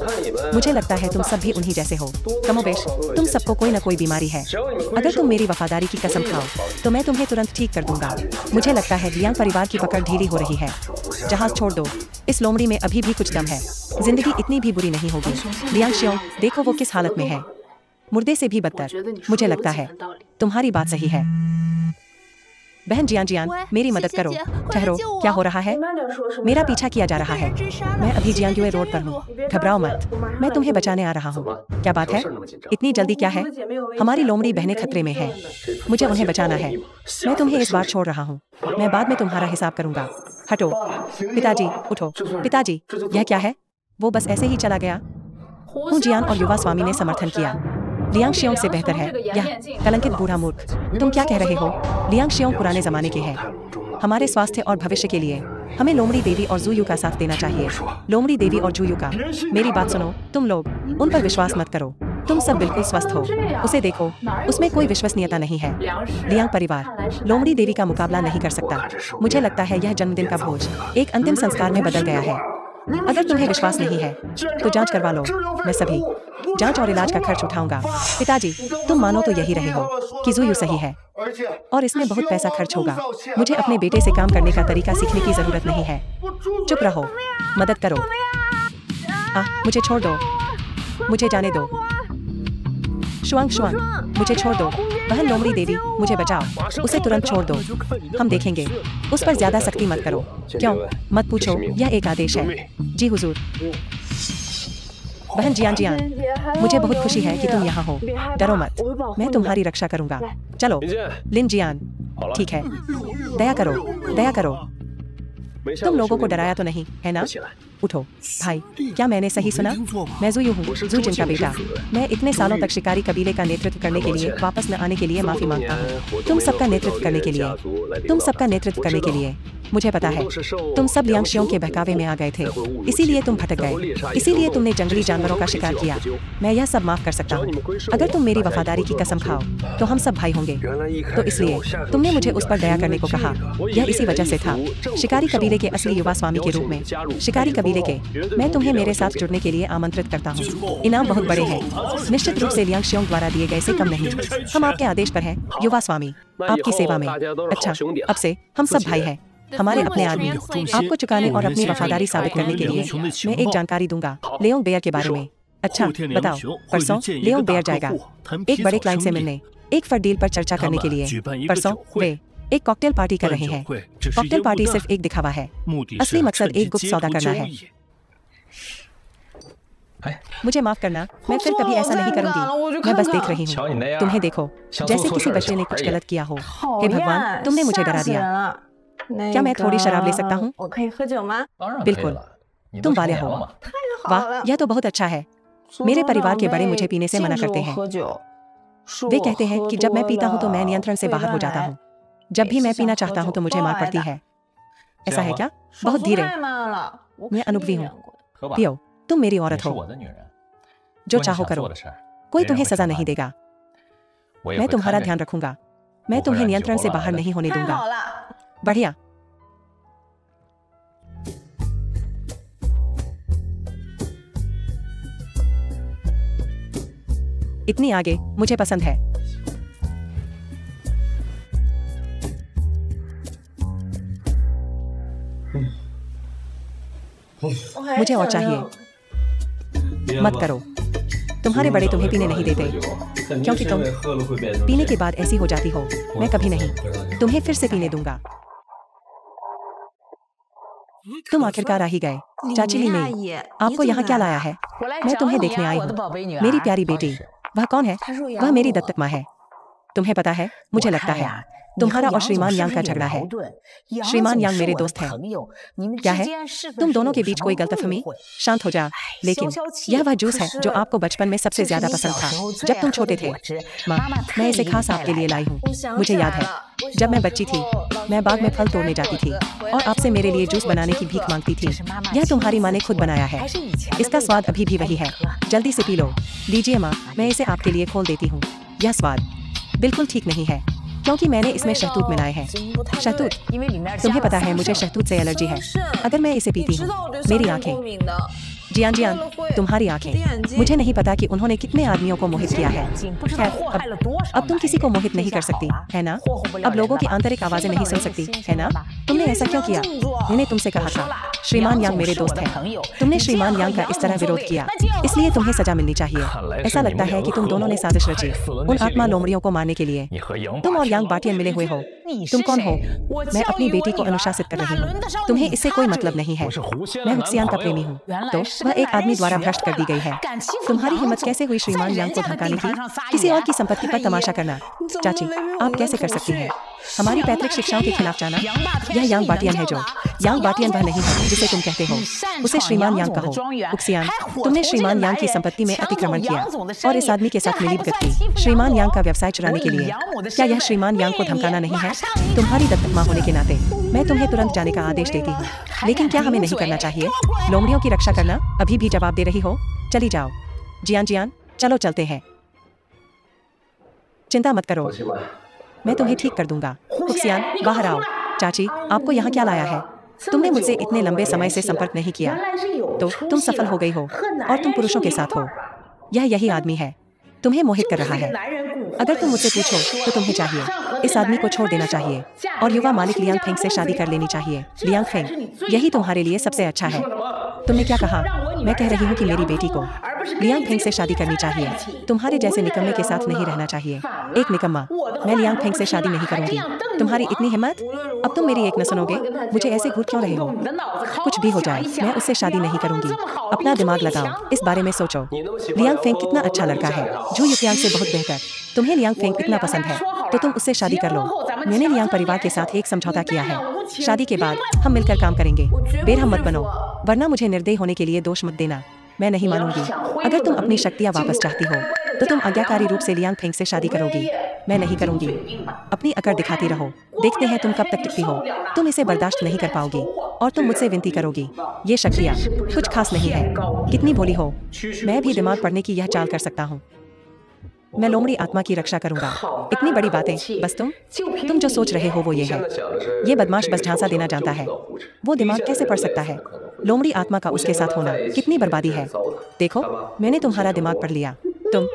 मुझे लगता है तुम सब भी उन्हीं जैसे हो। कमोबेश तुम सबको कोई न कोई बीमारी है। अगर तुम मेरी वफादारी की कसम खाओ तो मैं तुम्हें तुरंत ठीक कर दूंगा। मुझे लगता है लियांग परिवार की पकड़ ढीली हो रही है। जहाज छोड़ दो, इस लोमड़ी में अभी भी कुछ दम है। जिंदगी इतनी भी बुरी नहीं होगी। लियांग शियोंग देखो वो किस हालत में है, मुर्दे से भी बदतर। मुझे लगता है तुम्हारी बात सही है। बहन जियान जियान मेरी मदद करो। ठहरो, क्या हो रहा है? मेरा पीछा किया जा रहा है। मैं अभी जियांगयुए रोड पर हूँ, घबराओ मत, मैं तुम्हें बचाने आ रहा हूँ। क्या बात है, इतनी जल्दी क्या है? हमारी लोमड़ी बहनें खतरे में हैं। मुझे उन्हें बचाना है। मैं तुम्हें इस बार छोड़ रहा हूँ, मैं बाद में तुम्हारा हिसाब करूंगा। हटो। पिताजी उठो। पिताजी यह क्या है? वो बस ऐसे ही चला गया। हूँ जियान और युवा स्वामी ने समर्थन किया। लियांग शियोंग से बेहतर है यह कलंकित बूढ़ा मूर्ख। तुम क्या कह रहे हो? लियांग शियोंग पुराने जमाने के हैं। हमारे स्वास्थ्य और भविष्य के लिए हमें लोमड़ी देवी और जूयू का साथ देना चाहिए। लोमड़ी देवी और जूयू का। मेरी बात सुनो, तुम लोग उन पर विश्वास मत करो। तुम सब बिल्कुल स्वस्थ हो। उसे देखो, उसमें कोई विश्वसनीयता नहीं है। लियांग परिवार लोमड़ी देवी का मुकाबला नहीं कर सकता। मुझे लगता है यह जन्मदिन का भोज एक अंतिम संस्कार में बदल गया है। अगर तुम्हें विश्वास नहीं है तो जांच करवा लो। मैं सभी जांच और इलाज का खर्च उठाऊंगा। पिताजी तुम मानो तो यही रहे हो कि जूयू सही है और इसमें बहुत पैसा खर्च होगा। मुझे अपने बेटे से काम करने का तरीका सीखने की जरूरत नहीं है। चुप रहो, मदद करो। मुझे छोड़ दो, मुझे जाने दो। शुआंग शुआंग मुझे छोड़ दो। बहन लोमड़ी देवी मुझे बचाओ, उसे तुरंत छोड़ दो। हम देखेंगे, उस पर ज्यादा सख्ती मत करो। क्यों? मत पूछो, यह एक आदेश है। जी हुजूर। बहन जियान जियान मुझे बहुत खुशी है कि तुम यहाँ हो। डरो मत, मैं तुम्हारी रक्षा करूंगा। चलो लिन जियान। ठीक है, दया करो, दया करो। तुम लोगों को डराया तो नहीं है ना? उठो भाई, क्या मैंने सही सुना? मैं जूयू हूँ, जू जिन का बेटा। मैं इतने सालों तक शिकारी कबीले का नेतृत्व करने के लिए वापस न आने के लिए माफी मांगता हूँ। तुम सबका नेतृत्व करने के लिए, तुम सबका नेतृत्व करने के लिए। मुझे पता है तुम सब लियांग शियोंग के बहकावे में आ गए थे, इसीलिए तुम भटक गए, इसीलिए तुमने जंगली जानवरों का शिकार किया। मैं यह सब माफ कर सकता हूँ अगर तुम मेरी वफादारी की कसम खाओ तो हम सब भाई होंगे। तो इसलिए तुमने मुझे उस पर दया करने को कहा। यह इसी वजह से था। शिकारी कबीले के असली युवा स्वामी के रूप में, शिकारी कबीले के, मैं तुम्हें मेरे साथ जुड़ने के लिए आमंत्रित करता हूँ। इनाम बहुत बड़े हैं, निश्चित रूप से लियांग शियोंग द्वारा दिए गए से कम नहीं। हम आपके आदेश पर हैं युवा स्वामी, आपकी सेवा में। अच्छा, अब से हम सब भाई हैं, हमारे अपने आदमी। आपको चुकाने और अपनी वफादारी साबित करने के लिए मैं एक जानकारी दूंगा लेओंग बेयर के बारे में। अच्छा बताओ, परसों लेओंग बेयर जाएगा एक बड़े क्लाइंट से मिलने, एक फर डील पर चर्चा करने के लिए। परसों वे एक कॉकटेल पार्टी कर रहे हैं। कॉकटेल पार्टी सिर्फ एक दिखावा है, असली मकसद एक गुप्त सौदा करना है। मुझे माफ करना, मैं फिर कभी ऐसा नहीं करूंगी। मैं बस देख रही हूँ। तुम्हें देखो, जैसे किसी बच्चे ने कुछ गलत किया हो। हे भगवान, तुमने मुझे डरा दिया। क्या मैं थोड़ी शराब ले सकता हूँ? बिल्कुल, तुम वालिया हो। वाह, यह तो बहुत अच्छा है। मेरे परिवार के बड़े मुझे पीने से मना करते हैं। वे कहते हैं कि जब मैं पीता हूँ तो मैं नियंत्रण से बाहर हो जाता हूँ। जब भी मैं पीना चाहता हूँ तो मुझे मार पड़ती है। ऐसा है क्या? बहुत धीरे। मैं अनुभवी हूँ। पियो, तुम मेरी औरत हो, जो चाहो करो, कोई तुम्हें सजा नहीं देगा। मैं तुम्हारा ध्यान रखूंगा। मैं तुम्हें नियंत्रण से बाहर नहीं होने दूंगा। बढ़िया। इतनी आगे मुझे पसंद है। मुझे और चाहिए। मत करो, तुम्हारे बड़े तुम्हें पीने नहीं देते क्योंकि तुम पीने के बाद ऐसी हो जाती हो। मैं कभी नहीं तुम्हें फिर से पीने दूंगा। तुम आखिरकार आ ही गए। चाची ली मेई, आपको यहाँ क्या लाया है? मैं तुम्हें देखने आई हूँ, मेरी प्यारी बेटी। वह कौन है? वह मेरी दत्तक माँ है। तुम्हें पता है, मुझे लगता है तुम्हारा और श्रीमान यांग का झगड़ा है। श्रीमान यांग मेरे दोस्त हैं। क्या है? तुम दोनों के बीच कोई गलतफहमी? शांत हो जा। लेकिन यह वह जूस है जो आपको बचपन में सबसे ज्यादा पसंद था जब तुम छोटे थे। माँ, मैं इसे खास आपके लिए लाई हूँ। मुझे याद है जब मैं बच्ची थी, मैं बाग में फल तोड़ने जाती थी और आपसे मेरे लिए जूस बनाने की भीख मांगती थी। यह तुम्हारी माँ ने खुद बनाया है। इसका स्वाद अभी भी वही है। जल्दी से पी लो। लीजिए माँ, मैं इसे आपके लिए खोल देती हूँ। यह स्वाद बिल्कुल ठीक नहीं है। क्योंकि मैंने इसमें शहतूत मिलाए हैं। शहतूत? तुम्हें पता है मुझे शहतूत से एलर्जी है। अगर मैं इसे पीती हूँ, मेरी आंखें। जियान, तुम्हारी आंखें। मुझे नहीं पता कि उन्होंने कितने आदमियों को मोहित किया है। खैर, अब तुम किसी को मोहित नहीं कर सकती, है ना? अब लोगों की आंतरिक आवाजें नहीं सुन सकती, है ना? तुमने ऐसा क्यों किया? मैंने तुमसे कहा था, श्रीमान यांग मेरे दोस्त हैं। तुमने श्रीमान यांग का इस तरह विरोध किया, इसलिए तुम्हें सजा मिलनी चाहिए। ऐसा लगता है कि तुम दोनों ने साजिश रची उन आत्मा लोमड़ियों को मारने के लिए। तुम और यांग बाटियन मिले हुए हो। तुम कौन हो? मैं अपनी बेटी को अनुशासित कर रही हूँ। तुम्हें इससे कोई मतलब नहीं है। मैं हुक्सियान का प्रेमी हूँ, तो वह एक आदमी द्वारा भ्रष्ट कर दी गई है। तुम्हारी हिम्मत कैसे हुई श्रीमान यांग को धमकाने की, किसी और की संपत्ति पर तमाशा करना? चाची, आप कैसे कर सकती हैं? हमारी पैतृक शिक्षाओं के खिलाफ जाना? यह यांग बाटियन है जो। यांग बाटियन वह नहीं है जिसे तुम कहते हो। उसे श्रीमान यांग कहो। हुक्सियान, तुमने श्रीमान यांग की संपत्ति में अतिक्रमण किया और इस आदमी के साथ मिलीभगत की श्रीमान यांग का व्यवसाय चुराने के लिए। क्या यह श्रीमान यांग को धमकाना नहीं है? तुम्हारी दत्तक मां होने के नाते मैं तुम्हें तुरंत जाने का आदेश देती हूँ, लेकिन क्या हमें नहीं करना चाहिए? लोमड़ियों की रक्षा करना? अभी भी जवाब दे रही हो? चली जाओ। जियान, चलो चलते हैं। चिंता मत करो, मैं तुम्हें ठीक कर दूंगा। हुक्सियान, बाहर आओ। चाची, आपको यहाँ क्या लाया है? तुमने मुझसे इतने लंबे समय से संपर्क नहीं किया, तो तुम सफल हो गई हो और तुम पुरुषों के साथ हो। यही आदमी है, तुम्हें मोहित कर रहा है। अगर तुम मुझसे पूछो तो तुम्हें चाहिए इस आदमी को छोड़ देना चाहिए और युवा मालिक लियांग फेंग से शादी कर लेनी चाहिए। लियांग फेंग, यही तुम्हारे लिए सबसे अच्छा है। तुमने क्या कहा? मैं कह रही हूँ कि मेरी बेटी को लियांग फेंग से शादी करनी चाहिए। तुम्हारे जैसे निकम्मे के साथ नहीं रहना चाहिए। एक निकम्मा। मैं लियांग फेंग से शादी नहीं करूंगी। तुम्हारी इतनी हिम्मत? अब तुम मेरी एक न सुनोगे? मुझे ऐसे घूर क्यों रहे हो? कुछ भी हो जाए, मैं उससे शादी नहीं करूंगी। अपना दिमाग लगाओ, इस बारे में सोचो। लियांग फेंग कितना अच्छा लड़का है, जू युकियांग से बहुत बेहतर। तुम्हें लियांग फेंग इतना पसंद है तो तुम उससे शादी कर लो। मैंने लियांग परिवार के साथ एक समझौता किया है। शादी के बाद हम मिलकर काम करेंगे। बेरहम मत बनो, वरना मुझे निर्दयी होने के लिए दोष मत देना। मैं नहीं मानूंगी। अगर तुम अपनी शक्तियाँ वापस चाहती हो तो तुम आज्ञाकारी रूप से लियांग फेंग से शादी करोगी। मैं नहीं करूंगी। अपनी अकड़ दिखाती रहो, देखते हैं तुम कब तक टिकती हो। तुम इसे बर्दाश्त नहीं कर पाओगी और तुम मुझसे विनती करोगी। ये शक्तियाँ कुछ खास नहीं है। कितनी भोली हो। मैं भी दिमाग पढ़ने की यह चाल कर सकता हूँ। मैं लोमड़ी आत्मा की रक्षा करूंगा। इतनी बड़ी बातें, बस तुम जो सोच रहे हो वो ये है। ये बदमाश बस झांसा देना जानता है। वो दिमाग कैसे पढ़ सकता है? लोमड़ी आत्मा का उसके साथ होना कितनी बर्बादी है। देखो, मैंने तुम्हारा दिमाग पढ़ लिया। तुम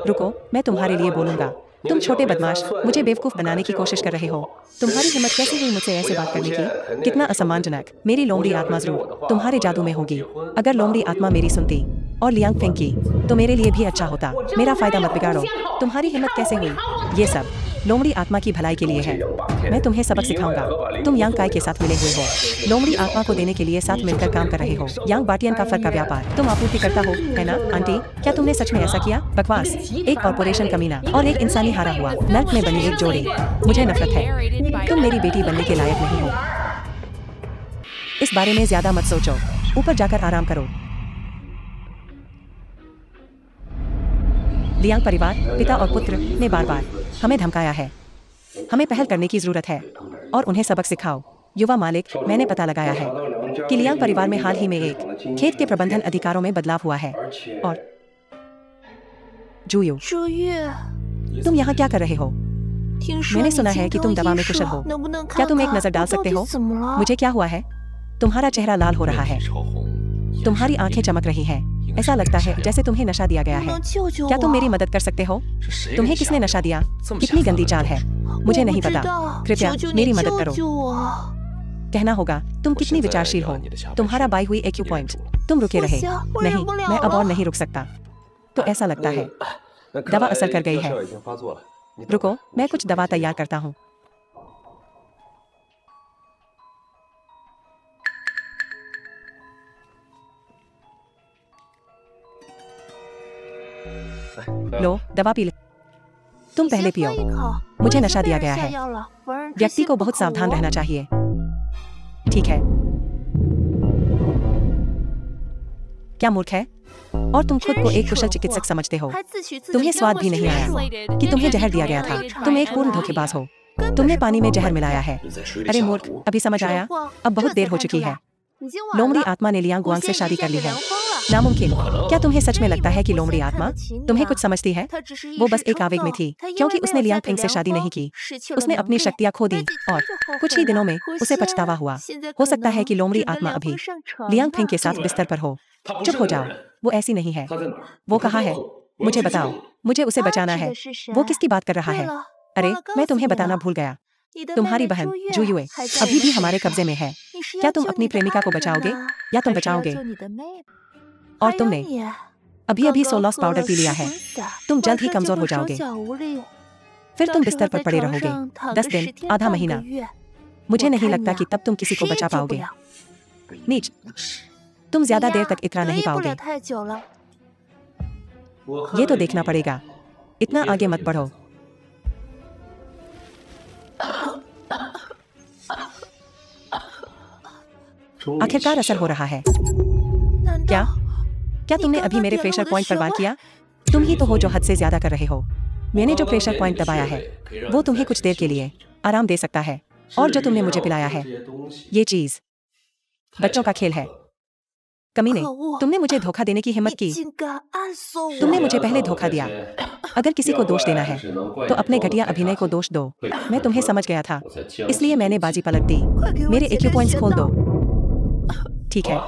रुको, मैं तुम्हारे लिए बोलूंगा। तुम छोटे बदमाश, मुझे बेवकूफ बनाने की कोशिश कर रहे हो। तुम्हारी हिम्मत कैसे हुई मुझसे ऐसे बात करने की? कितना असम्मानजनक। मेरी लोमड़ी आत्मा जरूर तुम्हारे जादू में होगी। अगर लोमड़ी आत्मा मेरी सुनती और लियांग फेंग की तो मेरे लिए भी अच्छा होता। मेरा फायदा मत बिगाड़ो। तुम्हारी हिम्मत कैसे हुई? ये सब लोमड़ी आत्मा की भलाई के लिए है। मैं तुम्हें सबक सिखाऊंगा। तुम यांग काय के साथ मिले हुए हो। लोमड़ी आत्मा को देने के लिए साथ मिलकर काम कर रहे हो। यांग बाटियन का फर का व्यापार तुम आपूर्ति करता हो, है ना? आंटी, क्या तुमने सच में ऐसा किया? बकवास। एक कॉर्पोरेशन कमीना और एक इंसानी हारा हुआ नर्क में बनी एक जोड़ी। मुझे नफरत है। तुम मेरी बेटी बनने के लायक नहीं हो। इस बारे में ज्यादा मत सोचो, ऊपर जाकर आराम करो। लियांग परिवार, पिता और पुत्र ने बार-बार हमें धमकाया है। हमें पहल करने की जरूरत है और उन्हें सबक सिखाओ। युवा मालिक, मैंने पता लगाया है कि लियांग परिवार में हाल ही में एक खेत के प्रबंधन अधिकारों में बदलाव हुआ है। और जूयू, तुम यहाँ क्या कर रहे हो? मैंने सुना है कि तुम दवा में कुशल हो। क्या तुम एक नजर डाल सकते हो? मुझे क्या हुआ है? तुम्हारा चेहरा लाल हो रहा है, तुम्हारी आंखें चमक रही हैं। ऐसा लगता है जैसे तुम्हें नशा दिया गया है। क्या तुम मेरी मदद कर सकते हो? तुम्हें किसने नशा दिया? कितनी गंदी चाल है। मुझे नहीं पता, कृपया मेरी मदद करो। कहना होगा, तुम कितनी विचारशील हो। तुम्हारा बाई हुई एक्यू पॉइंट। तुम रुके रहे। नहीं, मैं अब और नहीं रुक सकता। तो ऐसा लगता है दवा असर कर गई है। रुको, मैं कुछ दवा तैयार करता हूँ। लो, दवा पी ले। तुम पहले पियो। मुझे नशा दिया गया है। व्यक्ति को बहुत सावधान रहना चाहिए। ठीक है। क्या मूर्ख है? और तुम खुद को एक कुशल चिकित्सक समझते हो। तुम्हें स्वाद भी नहीं आया कि तुम्हें जहर दिया गया था। तुम एक पूर्ण धोखेबाज हो। तुमने पानी में जहर मिलाया है। अरे मूर्ख, अभी समझ आया? अब बहुत देर हो चुकी है। लोमड़ी आत्मा ने लियांग गुआंग से शादी कर ली है। नामुमकिन। क्या तुम्हें सच में लगता है कि लोमड़ी आत्मा तुम्हें कुछ समझती है? वो बस एक आवेग में थी, क्योंकि उसने लियांग फिंग से शादी नहीं की। उसने अपनी शक्तियाँ खो दी और कुछ ही दिनों में उसे पछतावा हुआ। हो सकता है कि लोमड़ी आत्मा अभी लियांग फिंग के साथ बिस्तर पर हो। चुप हो जाओ, वो ऐसी नहीं है। वो कहाँ है? मुझे बताओ, मुझे उसे बचाना है। वो किसकी बात कर रहा है? अरे, मैं तुम्हें बताना भूल गया। तुम्हारी बहन जू युए अभी भी हमारे कब्जे में है। क्या तुम अपनी प्रेमिका को बचाओगे या तुम बचाओगे? और तुमने अभी अभी सोलॉस पाउडर पी लिया है। तुम जल्द ही कमजोर हो जाओगे। फिर तुम बिस्तर पर पड़े रहोगे 10 दिन, आधा महीना। मुझे नहीं लगता कि तब तुम किसी को बचा पाओगे। नीच, तुम ज्यादा देर तक इतना नहीं पाओगे। ये तो देखना पड़ेगा। इतना आगे मत बढ़ो। आखिरकार असर हो रहा है। क्या तुमने अभी मेरे प्रेशर पॉइंट पर वार किया? तुम ही तो हो जो हद से ज्यादा कर रहे हो। मैंने जो प्रेशर पॉइंट दबाया है वो तुम्हें कुछ देर के लिए आराम दे सकता है। और जो तुमने मुझे पिलाया है, ये चीज बच्चों का खेल है। कमीने, तुमने मुझे धोखा देने की हिम्मत की। तुमने मुझे पहले धोखा दिया। अगर किसी को दोष देना है तो अपने घटिया अभिनय को दोष दो। मैं तुम्हें समझ गया था, इसलिए मैंने बाजी पलट दी। मेरे EQ पॉइंट्स खोल दो। ठीक है,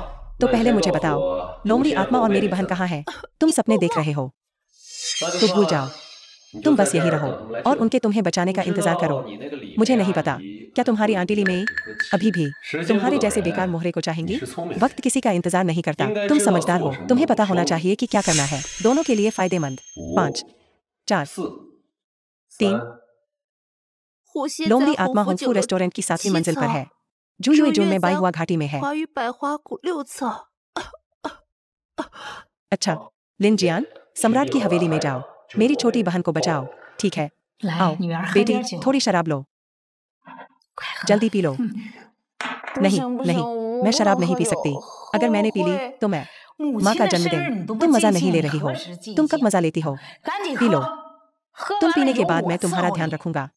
तो पहले मुझे बताओ, लोमड़ी आत्मा और मेरी बहन कहाँ है? तुम सपने देख रहे हो तो भूल जाओ। तुम बस यही रहो और उनके तुम्हें बचाने का इंतजार करो। मुझे नहीं पता, क्या तुम्हारी आंटी ली मेई अभी भी तुम्हारे जैसे बेकार मोहरे को चाहेंगी? वक्त किसी का इंतजार नहीं करता। तुम समझदार हो, तुम्हें पता होना चाहिए कि क्या करना है। दोनों के लिए फायदेमंद। 5, 4, 3। लोमड़ी आत्मा हुंगफू रेस्टोरेंट की 7वीं मंजिल पर है। जू युए जून में बाईहुआ घाटी में है। अच्छा, लिन जियान, सम्राट की हवेली में जाओ। मेरी छोटी बहन को बचाओ। ठीक है, आओ बेटी, थोड़ी शराब लो। जल्दी पी लो। नहीं नहीं, मैं शराब नहीं पी सकती। अगर मैंने पी ली तो मैं माँ का जन्मदिन। तुम मजा नहीं ले रही हो। तुम कब मजा लेती हो? P low. तुम पीने के बाद मैं तुम्हारा ध्यान रखूंगा।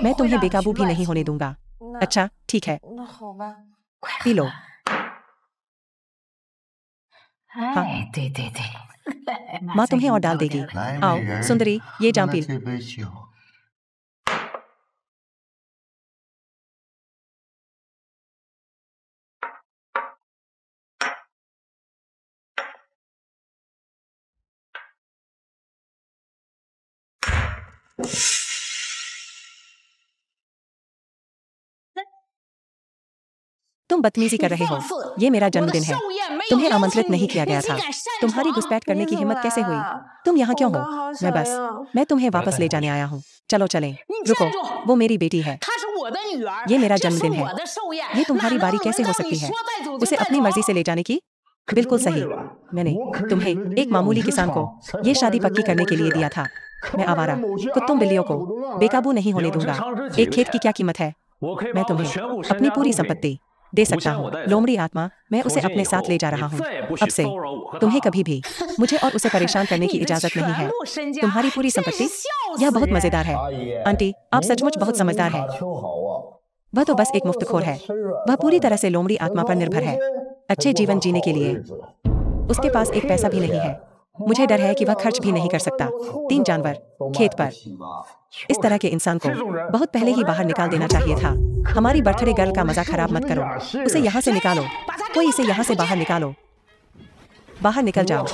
मैं तुम्हें बेकाबू भी नहीं होने दूंगा। अच्छा ठीक है, पी लो। हाँ, माँ तुम्हें और डाल देगी। आओ सुंदरी, ये जाम पी। तुम बदतमीजी कर रहे हो। ये मेरा जन्मदिन है। तुम्हें आमंत्रित नहीं किया गया था। तुम्हारी घुसपैठ करने की हिम्मत कैसे हुई? तुम यहाँ क्यों हो? मैं तुम्हें वापस ले जाने आया हूँ। चलो चलें। रुको, वो मेरी बेटी है। ये मेरा जन्मदिन है। ये तुम्हारी बारी कैसे हो सकती है? उसे अपनी मर्जी से ले जाने की? बिल्कुल सही। मैंने तुम्हें, एक मामूली किसान को, ये शादी पक्की करने के लिए दिया था। मैं आवारा कुत्तों बिल्लियों को बेकाबू नहीं होने दूंगा। एक खेत की क्या कीमत है? मैं तुम्हें अपनी पूरी संपत्ति दे सकता हूँ। लोमड़ी आत्मा, मैं उसे अपने साथ ले जा रहा हूँ। अब से तुम्हें कभी भी मुझे और उसे परेशान करने की इजाजत नहीं है। तुम्हारी पूरी संपत्ति? यह बहुत मजेदार है। आंटी, आप सचमुच बहुत समझदार हैं। वह तो बस एक मुफ्तखोर है। वह पूरी तरह से लोमड़ी आत्मा पर निर्भर है, अच्छे जीवन जीने के लिए। उसके पास एक पैसा भी नहीं है। मुझे डर है कि वह खर्च भी नहीं कर सकता। 3 जानवर खेत पर। इस तरह के इंसान को बहुत पहले ही बाहर निकाल देना चाहिए था। हमारी बर्थडे गर्ल का मजा खराब मत करो। उसे यहाँ से निकालो। कोई इसे यहाँ से बाहर निकालो। बाहर निकल जाओ।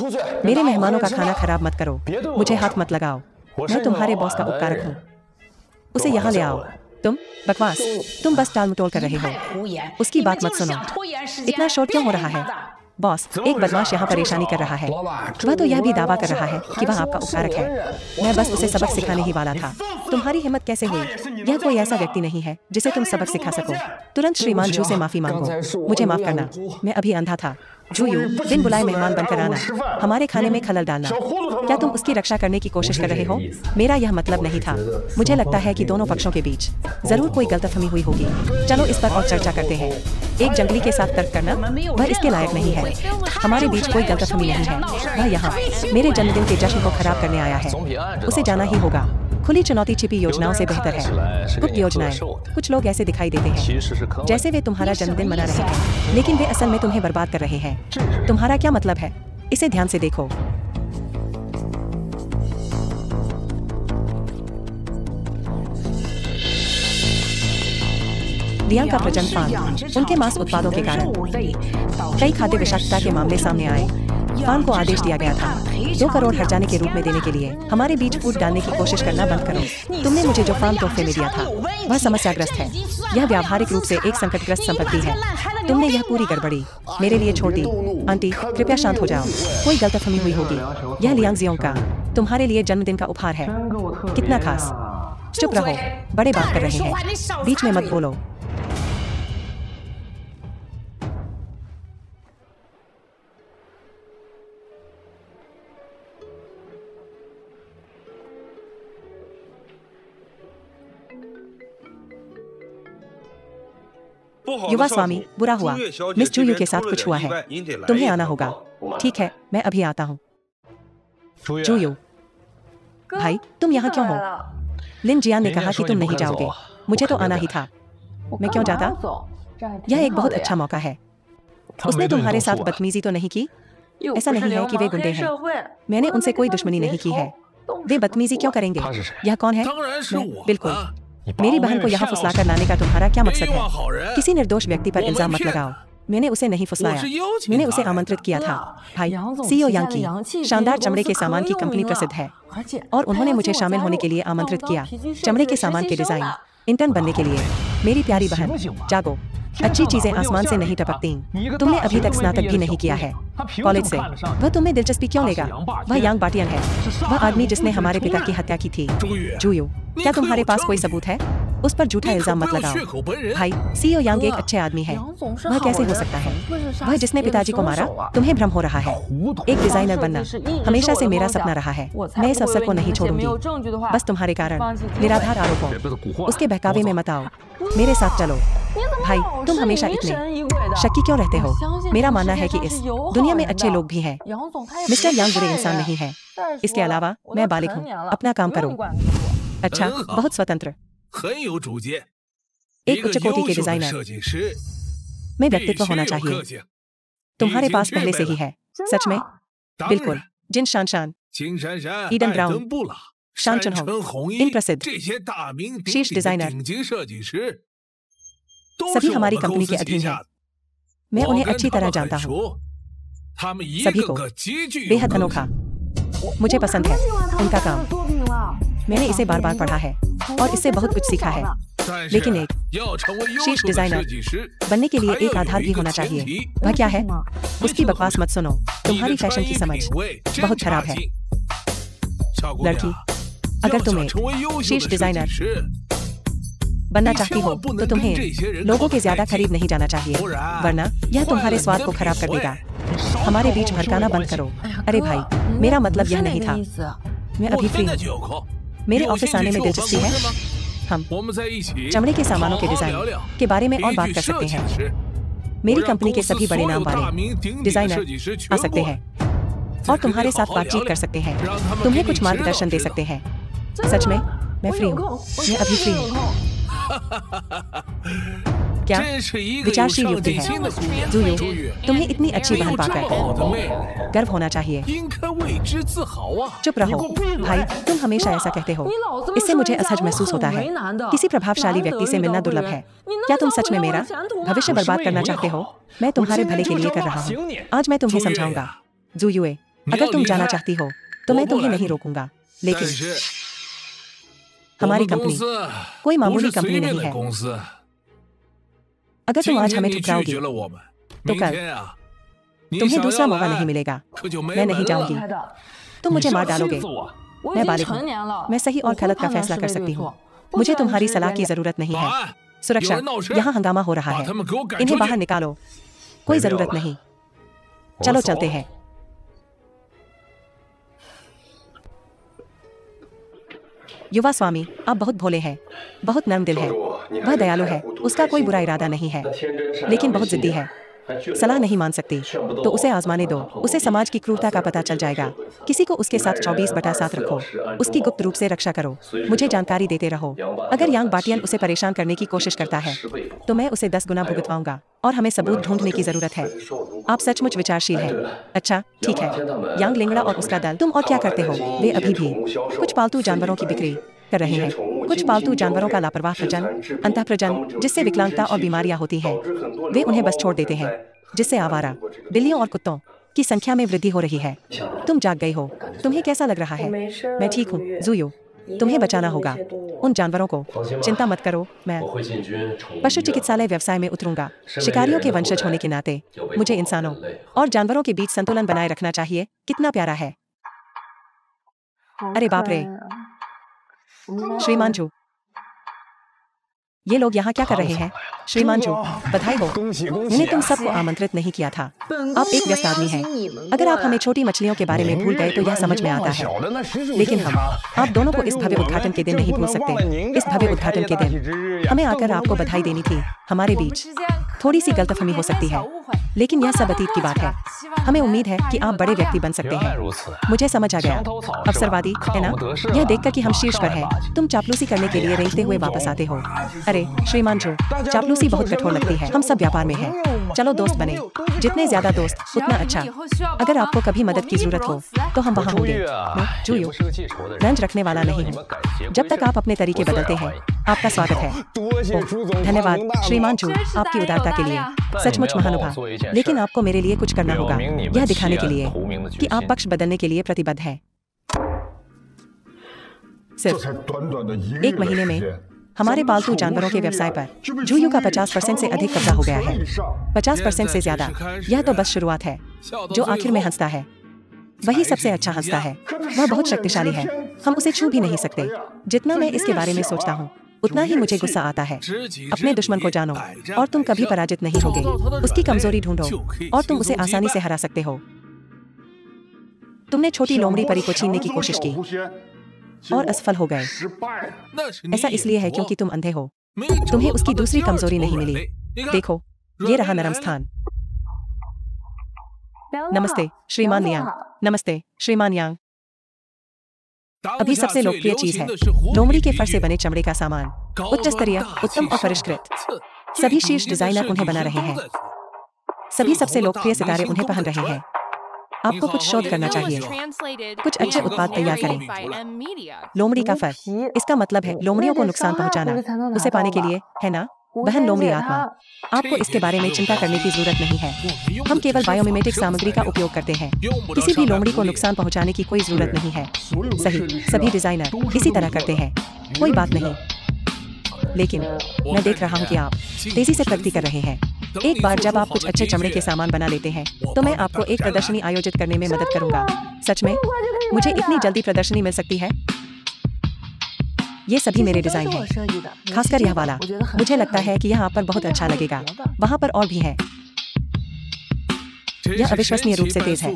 मेरे मेहमानों का खाना खराब मत करो। मुझे हाथ मत लगाओ। मैं तुम्हारे बॉस का उपकारक हूँ। उसे यहाँ ले आओ। तुम बकवास, तुम बस टाल मटोल कर रहे हो। उसकी बात मत सुनो। इतना शोर क्यों हो रहा है? बॉस, एक बदमाश यहाँ परेशानी कर रहा है। वह तो यह भी दावा कर रहा है कि वह आपका उपकारक है। मैं बस उसे सबक सिखाने ही वाला था। तुम्हारी हिम्मत कैसे हुई? यह कोई ऐसा व्यक्ति नहीं है जिसे तुम सबक सिखा सको। तुरंत श्रीमान जू से माफी मांगो। मुझे माफ करना, मैं अभी अंधा था। जू यू, बिन बुलाए मेहमान बनकर आना, हमारे खाने में खलल डालना। क्या तुम उसकी रक्षा करने की कोशिश कर रहे हो? मेरा यह मतलब नहीं था। मुझे लगता है कि दोनों पक्षों के बीच जरूर कोई गलतफहमी हुई होगी। चलो इस पर और चर्चा करते हैं। एक जंगली के साथ तर्क करना, वह इसके लायक नहीं है। हमारे बीच कोई गलतफहमी नहीं है। वह यहाँ मेरे जन्मदिन के जश्न को खराब करने आया है। उसे जाना ही होगा। खुली चुनौती छिपी योजनाओं से बेहतर है। गुप्त योजनाएं। कुछ लोग ऐसे दिखाई देते हैं जैसे वे तुम्हारा जन्मदिन मना रहे हैं, लेकिन वे असल में तुम्हें बर्बाद कर रहे हैं। तुम्हारा क्या मतलब है? इसे ध्यान से देखो। लियांग का प्रजनन फार्म। उनके मांस उत्पादों के कारण कई खाद्य विषाक्तता के मामले सामने आए। फार्म को आदेश दिया गया था 2 करोड़ हर्जाने के रूप में देने के लिए। हमारे बीच फूट डालने की कोशिश करना बंद करो। तुमने मुझे जो फार्म तोहफे में दिया था वह समस्याग्रस्त है। यह व्यावहारिक रूप से एक संकटग्रस्त संपत्ति है। तुमने यह पूरी गड़बड़ी मेरे लिए छोड़ दी। आंटी, कृपया शांत हो जाओ। कोई गलतफहमी हुई होगी। यह लियांग जियोंग का तुम्हारे लिए जन्मदिन का उपहार है। कितना खास। चुप रहो, बड़े बात कर रहे हैं, बीच में मत बोलो। युवा स्वामी, बुरा हुआ। मिस जूयू के साथ कुछ हुआ है। तुम्हें आना होगा। ठीक है, मैं अभी आता हूँ। जूयू, भाई तुम यहाँ क्यों हो? लिन जियान ने कहा कि तुम नहीं जाओगे। मुझे तो आना ही था। मैं क्यों जाता? यह एक बहुत अच्छा मौका है। उसने तुम्हारे साथ बदतमीजी तो नहीं की? ऐसा नहीं है कि वे गुंडे हैं। मैंने उनसे कोई दुश्मनी नहीं की है। वे बदतमीजी क्यों करेंगे? यह कौन है? मैं। बिल्कुल। मेरी बहन को यहाँ फुसलाकर लाने का तुम्हारा क्या मकसद है? किसी निर्दोष व्यक्ति पर इल्जाम मत लगाओ। मैंने उसे नहीं फुसलाया। मैंने उसे आमंत्रित किया था। भाई, सीईओ यांग की शानदार चमड़े के सामान की कंपनी प्रसिद्ध है और उन्होंने मुझे शामिल होने के लिए आमंत्रित किया। चमड़े के सामान के डिजाइन इंटर्न बनने के लिए। मेरी प्यारी बहन, जागो। अच्छी चीजें आसमान से नहीं टपकती। तुमने अभी तक स्नातक भी नहीं किया है कॉलेज से। वह तुम्हें दिलचस्पी क्यों लेगा? वह यांग बाटियन है, वह आदमी जिसने हमारे पिता की हत्या की थी। जूयू, क्या तुम्हारे पास कोई सबूत है? उस पर झूठा इल्जाम मत लगाओ। भाई, सीईओ यांग एक अच्छे आदमी है। वह कैसे हो सकता है? वह जिसने पिताजी को मारा। तुम्हें भ्रम हो रहा है। एक डिजाइनर बनना हमेशा से मेरा सपना रहा है। मैं इस अवसर को नहीं छोड़ूंगी। बस तुम्हारे कारण। निराधार आरोपों, उसके बहकावे में मत आओ। मेरे साथ चलो। भाई, तुम हमेशा इतने शक्की क्यों रहते हो? मेरा मानना है कि इस दुनिया में अच्छे लोग भी हैं। मिस्टर यांग बुरे इंसान नहीं है। इसके अलावा मैं बालिग हूँ। अपना काम करो। अच्छा, बहुत स्वतंत्र। एक उच्च कोटि के डिजाइनर में व्यक्तित्व होना चाहिए। तुम्हारे पास पहले से ही है। सच में? बिल्कुल। जिन शान, ईडन ब्राउन, शान चुनहो, इन प्रसिद्ध शीर्ष डिजाइनर सभी हमारी कंपनी के अधीन हैं। मैं उन्हें अच्छी तरह जानता हूँ। सभी को बेहद अनोखा। मुझे पसंद है उनका काम। मैंने इसे बार बार पढ़ा है और इससे बहुत कुछ सीखा है। लेकिन एक शीर्ष डिजाइनर बनने के लिए एक आधार भी होना चाहिए। वह क्या है? उसकी बकवास मत सुनो। तुम्हारी फैशन की समझ बहुत खराब है। लड़की, अगर तुम एक शीर्ष डिजाइनर बनना चाहती हो तो तुम्हें लोगों के ज्यादा करीब नहीं जाना चाहिए, वरना यह तुम्हारे स्वाद को खराब कर देगा। हमारे बीच भड़काना बंद करो। अरे भाई, मेरा मतलब यह नहीं था। मैं अभी फ्री हूँ। मेरे ऑफिस आने में दिलचस्पी है? हम चमड़े के सामानों के डिजाइन के बारे में और बात कर सकते हैं। मेरी कंपनी के सभी बड़े नाम वाले डिजाइनर आ सकते हैं और तुम्हारे साथ बातचीत कर सकते हैं। तुम्हें कुछ मार्गदर्शन दे सकते हैं। सच में? मैं फ्री हूँ। मैं अभी फ्री हूँ। क्या विचारशील युक्ति है। जूयू, तुम्हें इतनी अच्छी बहन पाकर गर्व होना चाहिए। चुप रहो। भाई, तुम हमेशा ऐसा कहते हो। इससे मुझे असहज महसूस होता है। किसी प्रभावशाली व्यक्ति से मिलना दुर्लभ है। क्या तुम सच में मेरा भविष्य बर्बाद करना चाहते हो? मैं तुम्हारे भले के लिए कर रहा हूँ। आज मैं तुम्हें समझाऊंगा। जूयूए, अगर तुम जाना चाहती हो तो मैं तुम्हें नहीं रोकूंगा, लेकिन हमारी कंपनी कोई मामूली कंपनी नहीं है। अगर तुम आज हमें ठुकराओगी तो कल तुम्हें दूसरा मौका नहीं मिलेगा। मैं नहीं जाऊंगी। तुम मुझे मार डालोगे। मैं बालिग हूँ। मैं सही और गलत का फैसला कर सकती हूँ। मुझे तुम्हारी सलाह की जरूरत नहीं है। सुरक्षा, यहाँ हंगामा हो रहा है। इन्हें बाहर निकालो। कोई जरूरत नहीं। चलो चलते हैं। युवा स्वामी, आप बहुत भोले हैं, बहुत नर्म दिल है। वह दयालु है, उसका कोई बुरा इरादा नहीं है, लेकिन बहुत जिद्दी है। सलाह नहीं मान सकती तो उसे आजमाने दो। उसे समाज की क्रूरता का पता चल जाएगा। किसी को उसके साथ 24/7 रखो। उसकी गुप्त रूप से रक्षा करो। मुझे जानकारी देते रहो। अगर यांग बाटियन उसे परेशान करने की कोशिश करता है तो मैं उसे 10 गुना भुगतवाऊंगा और हमें सबूत ढूंढने की जरूरत है। आप सचमुच विचारशील हैं। अच्छा ठीक है। यांग लिंगड़ा और उसका दल, तुम और क्या करते हो? वे अभी भी कुछ पालतू जानवरों की बिक्री कर रहे हैं। कुछ पालतू जानवरों का लापरवाह प्रजन, अंतःप्रजन, जिससे विकलांगता और बीमारियां होती हैं। वे उन्हें बस छोड़ देते हैं, जिससे आवारा बिल्लियों और कुत्तों की संख्या में वृद्धि हो रही है। तुम जाग गई हो। तुम्हें कैसा लग रहा है? मैं ठीक हूँ ज़ुयू। तुम्हें बचाना होगा उन जानवरों को। चिंता मत करो, मैं पशु चिकित्सालय व्यवसाय में उतरूंगा। शिकारियों के वंशज होने के नाते मुझे इंसानों और जानवरों के बीच संतुलन बनाए रखना चाहिए। कितना प्यारा है। अरे बाप रे, श्रीमान जू, ये लोग यहाँ क्या कर रहे हैं? श्रीमान जू, बधाई हो। मैंने तुम सबको आमंत्रित नहीं किया था। आप एक व्यस्त आदमी हैं। अगर आप हमें छोटी मछलियों के बारे में भूल गए तो यह समझ में आता है, लेकिन हम आप दोनों को इस भव्य उद्घाटन के दिन नहीं भूल सकते। इस भव्य उद्घाटन के दिन हमें आकर आपको बधाई देनी थी। हमारे बीच थोड़ी सी गलतफहमी हो सकती है, लेकिन यह सब अतीत की बात है। हमें उम्मीद है कि आप बड़े व्यक्ति बन सकते हैं। मुझे समझ आ गया। अवसरवादी है ना? यह देखकर कि हम शीर्ष पर हैं, तुम चापलूसी करने के लिए रेंगते हुए वापस आते हो। अरे श्रीमान जो, चापलूसी बहुत कठोर लगती है। हम सब व्यापार में हैं। चलो दोस्त बने। जितने ज्यादा दोस्त उतना अच्छा। अगर आपको कभी मदद की जरूरत हो तो हम वहाँ होंगे। मैं जूयू रंज रखने वाला नहीं हूँ। जब तक आप अपने तरीके बदलते हैं, आपका स्वागत है। धन्यवाद श्रीमान जू, आपकी उदारता के लिए। सचमुच महानुभाव। लेकिन आपको मेरे लिए कुछ करना होगा, यह दिखाने के लिए कि आप पक्ष बदलने के लिए प्रतिबद्ध हैं। सिर्फ 1 महीने में हमारे पालतू जानवरों के व्यवसाय पर जूयू का 50% से अधिक कब्जा हो गया है। 50% से ज्यादा। यह तो बस शुरुआत है। जो आखिर में हंसता है वही सबसे अच्छा हंसता है। वह बहुत शक्तिशाली है। हम उसे छू भी नहीं सकते। जितना मैं इसके बारे में सोचता हूँ उतना ही मुझे गुस्सा आता है। अपने दुश्मन को जानो और तुम कभी पराजित नहीं होगे। उसकी कमजोरी ढूंढो और तुम उसे आसानी से हरा सकते हो। तुमने छोटी लोमड़ी परी को छीनने की कोशिश की और असफल हो गए। ऐसा इसलिए है क्योंकि तुम अंधे हो। तुम्हें उसकी दूसरी कमजोरी नहीं मिली। देखो, ये रहा नरम स्थान। नमस्ते श्रीमान यांग। नमस्ते श्रीमान यांग। अभी सबसे लोकप्रिय चीज है लोमड़ी के फर से बने चमड़े का सामान। उच्च स्तरीय, उत्तम और परिष्कृत। सभी शीर्ष डिजाइनर उन्हें बना रहे हैं। सभी सबसे लोकप्रिय सितारे उन्हें पहन रहे हैं। आपको कुछ शोध करना चाहिए। कुछ अच्छे उत्पाद तैयार करें। लोमड़ी का फर, इसका मतलब है लोमड़ियों को नुकसान पहुंचाना। उसे पाने के लिए, है ना? बहन लोमड़ी आत्मा। आपको इसके बारे में चिंता करने की जरूरत नहीं है। हम केवल बायोमिमेटिक सामग्री का उपयोग करते हैं। किसी भी लोमड़ी को नुकसान पहुंचाने की कोई जरूरत नहीं है। सही, सभी डिजाइनर इसी तरह करते हैं। कोई बात नहीं। लेकिन मैं देख रहा हूँ कि आप तेजी से प्रगति कर रहे हैं। एक बार जब आप कुछ अच्छे चमड़े के सामान बना लेते हैं तो मैं आपको एक प्रदर्शनी आयोजित करने में मदद करूंगा। सच में? मुझे इतनी जल्दी प्रदर्शनी मिल सकती है? ये सभी मेरे डिजाइन हैं, खासकर यह वाला। मुझे लगता है कि यह आप पर बहुत अच्छा लगेगा। वहाँ पर और भी है। यह अविश्वसनीय रूप से तेज है।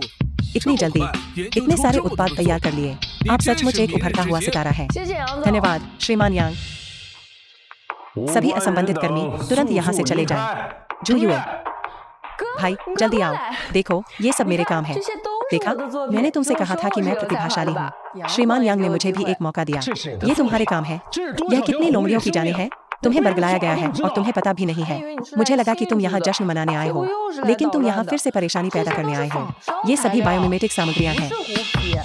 इतनी जल्दी इतने सारे उत्पाद तैयार कर लिए। आप सचमुच एक उभरता हुआ सितारा है। धन्यवाद श्रीमान यांग। सभी असंबंधित कर्मी तुरंत यहाँ से चले जाएं। जूयू भाई जल्दी आओ। देखो, ये सब मेरे काम है। देखा, मैंने तुमसे कहा था कि मैं प्रतिभाशाली हूँ। श्रीमान यांग ने मुझे भी एक मौका दिया। ये तुम्हारे काम है। यह कितनी लोमड़ियों की जाने है? तुम्हें बरगलाया गया है और तुम्हें पता भी नहीं है। मुझे लगा कि तुम यहाँ जश्न मनाने आए हो, लेकिन तुम यहाँ फिर से परेशानी पैदा करने आए हो। ये सभी बायोमिमेटिक सामग्रियाँ हैं,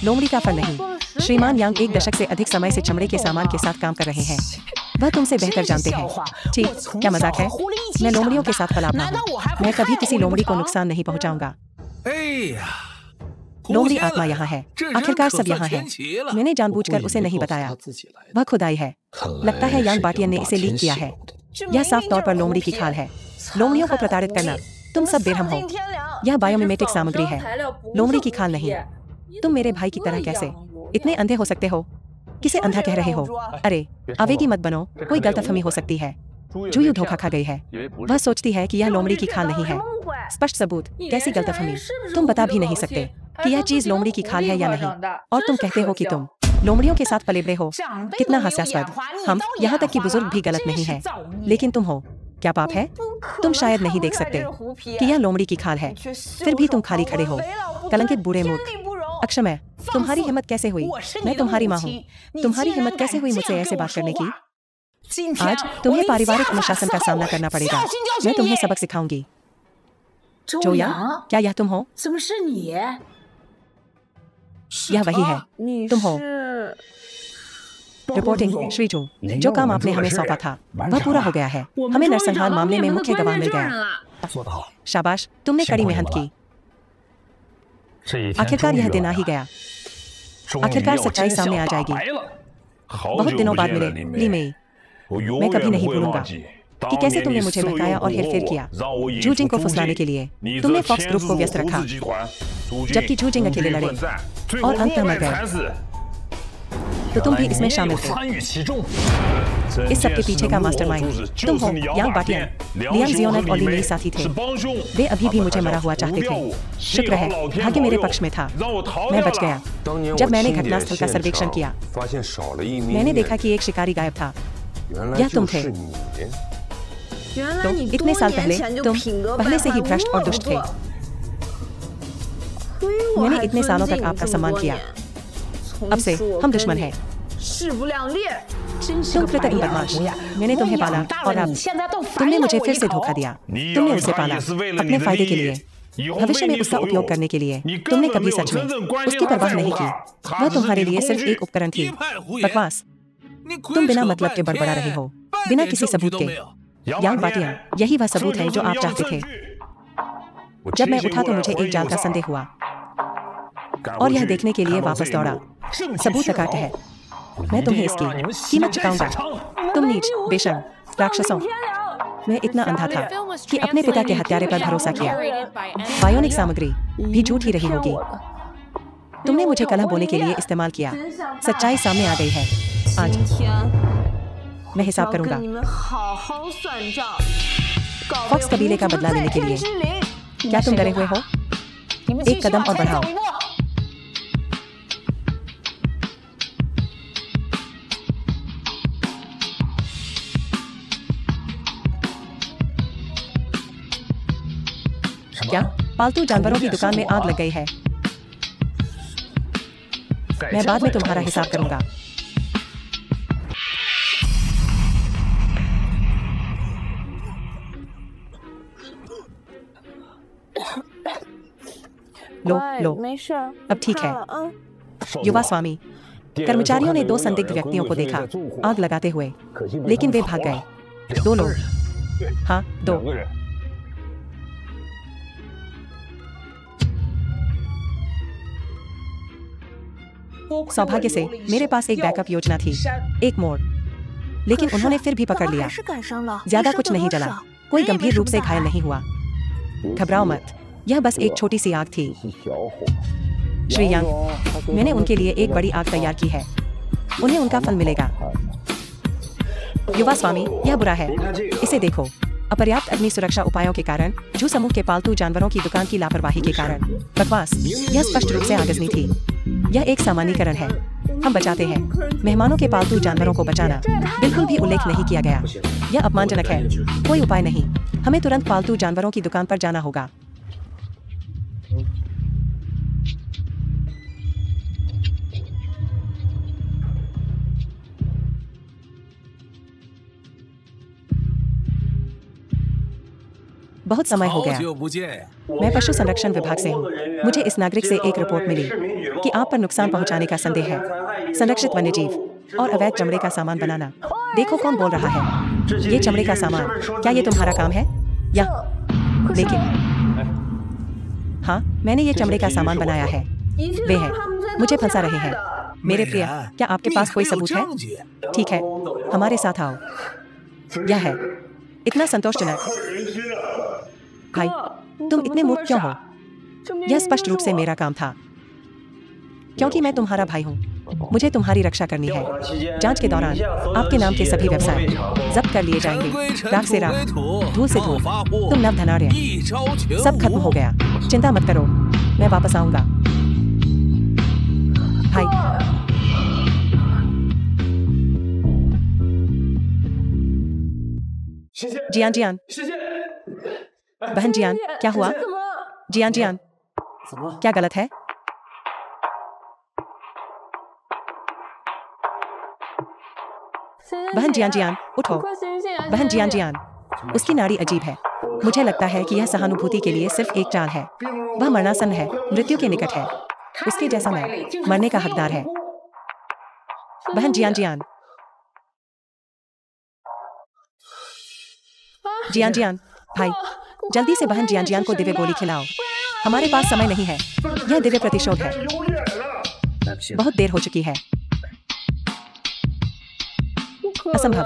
लोमड़ी का फर नहीं। श्रीमान यांग 1 दशक से अधिक समय से चमड़े के सामान के साथ काम कर रहे हैं। वह तुमसे बेहतर जानते हैं। ठीक, क्या मजाक है? मैं लोमड़ियों के साथ पला हूँ। मैं कभी किसी लोमड़ी को नुकसान नहीं पहुँचाऊंगा। लोमड़ी आत्मा यहाँ है। आखिरकार सब यहाँ है। मैंने जानबूझकर उसे नहीं बताया। वह खुद आई है। लगता है यांग बाटियन ने इसे लीक किया है। यह साफ तौर पर लोमड़ी की खाल है। लोमड़ियों को प्रताड़ित करना। तुम सब बेरहम हो। यह बायोमिमेटिक सामग्री है, लोमड़ी की खाल नहीं। तुम मेरे भाई की तरह कैसे इतने अंधे हो सकते हो? किसे अंधा कह रहे हो? अरे आवेगी मत बनो, कोई गलतफहमी हो सकती है। जूयू धोखा खा गई है। वह सोचती है कि यह लोमड़ी की खाल नहीं है। स्पष्ट सबूत, कैसी गलतफहमी? तुम बता भी नहीं सकते कि यह चीज लोमड़ी की खाल है या नहीं, और तुम कहते हो कि तुम लोमड़ियों के साथ पले बड़े हो। कितना हास्यास्पद। हम यहाँ तक कि बुजुर्ग भी गलत नहीं है, लेकिन तुम हो। क्या पाप है? तुम शायद नहीं देख सकते कि यह लोमड़ी की खाल है, फिर भी तुम खाली खड़े हो। कलंकित बूढ़े मूर्ख। अक्षमय, तुम्हारी हिम्मत कैसे हुई? मैं तुम्हारी माँ हूँ। तुम्हारी हिम्मत कैसे हुई मुझसे ऐसे बात करने की? आज तुम्हें पारिवारिक अनुशासन का सामना करना पड़ेगा। मैं तुम्हें सबक सिखाऊंगी। जोया, क्या यह तुम हो? यह वही है, तुम हो। रिपोर्टिंग श्री जू, जो काम आपने हमें सौंपा था वह पूरा हो गया है। हमें नरसंहार मामले में मुख्य गवाह मिल गया। शाबाश, तुमने कड़ी मेहनत की। आखिरकार यह दिन आ ही गया। आखिरकार सच्चाई सामने आ जाएगी। बहुत दिनों बाद मिले ली मेई। मैं कभी नहीं भूलूंगा कि कैसे तुमने मुझे बहकाया और हेरफेर किया जू जिंग को फुसलाने के लिए। तुमने फॉक्स ग्रुप को व्यस्त रखा, जबकि जू जिंग अकेले लड़े और अंततः मर गए। तो तुम भी इसमें शामिल थे। इस सब के पीछे का मास्टरमाइंड तुम हो। यांग बाटियन, लियांग जियोनग और ली मेई साथी थे। वे अभी भी मुझे मरा हुआ चाहते थे। शुक्र है, भाग्य मेरे पक्ष में था। मैं बच गया। जब मैंने घटनास्थल का सर्वेक्षण किया, मैंने देखा कि एक शिकारी गायब था। यह तुम थे। तो इतने साल पहले तुम पहले से ही भ्रष्ट और दुष्ट थे। मैंने इतने सालों तक आपका सम्मान किया। अब से हम दुश्मन हैं। तुम कृतज्ञ बदमाश। मैंने तुम्हें पाला और अब तुमने मुझे फिर से धोखा दिया। तुमने उसे पाला अपने फायदे के लिए, भविष्य में उसका उपयोग करने के लिए। तुमने कभी सच में उसकी परवाह नहीं की। वह तुम्हारे लिए सिर्फ एक उपकरण थी। बकवास। तुम बिना मतलब के बड़बड़ा रहे हो, बिना किसी सबूत के। यांग बाटियन, यही वह सबूत है जो आप चाहते थे। जब मैं उठा तो मुझे एक जाल का संदेह हुआ और यह देखने के लिए वापस दौड़ा। सबूत अकाट है। मैं तुम्हें इसकी कीमत चुकाऊंगा। तुम नीच, बेशर्म, राक्षसों। मैं इतना अंधा था कि अपने पिता के हत्यारे पर भरोसा किया। बायोनिक सामग्री भी झूठ ही रही होगी। तुमने मुझे कलह बोने के लिए इस्तेमाल किया। सच्चाई सामने आ गई है। आज मैं हिसाब करूंगा। फॉक्स कबीले का बदला लेने के लिए। क्या तुम डरे हुए हो? एक कदम और बढ़ाओ। क्या पालतू जानवरों की दुकान में आग लग गई है? मैं बाद में तुम्हारा हिसाब करूंगा। लो लो, अब ठीक है। युवा स्वामी, कर्मचारियों ने 2 संदिग्ध व्यक्तियों को देखा आग लगाते हुए, लेकिन वे भाग गए। 2 लोग। हाँ, 2। सौभाग्य से मेरे पास एक बैकअप योजना थी, एक मोड़, लेकिन उन्होंने फिर भी पकड़ लिया। ज्यादा कुछ नहीं जला, कोई गंभीर रूप से घायल नहीं हुआ। घबराओ मत, यह बस एक छोटी सी आग थी। श्री यांग, मैंने उनके लिए एक बड़ी आग तैयार की है। उन्हें उनका फल मिलेगा। युवा स्वामी, यह बुरा है। इसे देखो। अपर्याप्त अग्नि सुरक्षा उपायों के कारण, जू समूह के पालतू जानवरों की दुकान की लापरवाही के कारण। बकवास। यह स्पष्ट रूप से आगजनी थी। यह एक सामान्यीकरण है। हम बचाते हैं। मेहमानों के पालतू जानवरों को बचाना बिल्कुल भी उल्लेख नहीं किया गया। यह अपमानजनक है। कोई उपाय नहीं। हमें तुरंत पालतू जानवरों की दुकान पर जाना होगा। बहुत समय हो गया। मैं पशु संरक्षण विभाग से हूँ। मुझे इस नागरिक से एक रिपोर्ट मिली कि आप पर नुकसान पहुंचाने का संदेह है। संरक्षित वन्यजीव और अवैध चमड़े का सामान बनाना। देखो कौन बोल रहा है। ये चमड़े का सामान, क्या ये तुम्हारा काम है? या लेकिन हाँ, मैंने ये चमड़े का सामान बनाया है। वे हैं, मुझे फंसा रहे हैं। मेरे प्रिय, क्या आपके पास कोई सबूत है? ठीक है, हमारे साथ आओ। यह है इतना संतोषजनक। भाई, तुम इतने मूर्ख क्यों हो? यह स्पष्ट रूप से मेरा काम था, क्योंकि मैं तुम्हारा भाई हूँ। मुझे तुम्हारी रक्षा करनी है। जांच के दौरान आपके नाम के सभी व्यवसाय जब्त कर लिए जाएंगे। राख से राख, धूल से धूल, तुम नव धनार्य, सब खत्म हो गया। चिंता मत करो, मैं वापस आऊंगा। भाई, जियान जियान, बहन जियान, क्या हुआ? जियान जियान, क्या गलत है? बहन जियान जियान, उठो। बहन जियान जियान, उसकी नाड़ी अजीब है। मुझे लगता है कि यह सहानुभूति के लिए सिर्फ एक चाल है। वह मरणासन है, मृत्यु के निकट है। उसके जैसा मैं मरने का हकदार है। बहन जियान जियान, जियान जियान, भाई, जल्दी से बहन जियान जियान को दिव्य गोली खिलाओ। हमारे पास समय नहीं है। यह दिव्य प्रतिशोध है। बहुत देर हो चुकी है। असंभव।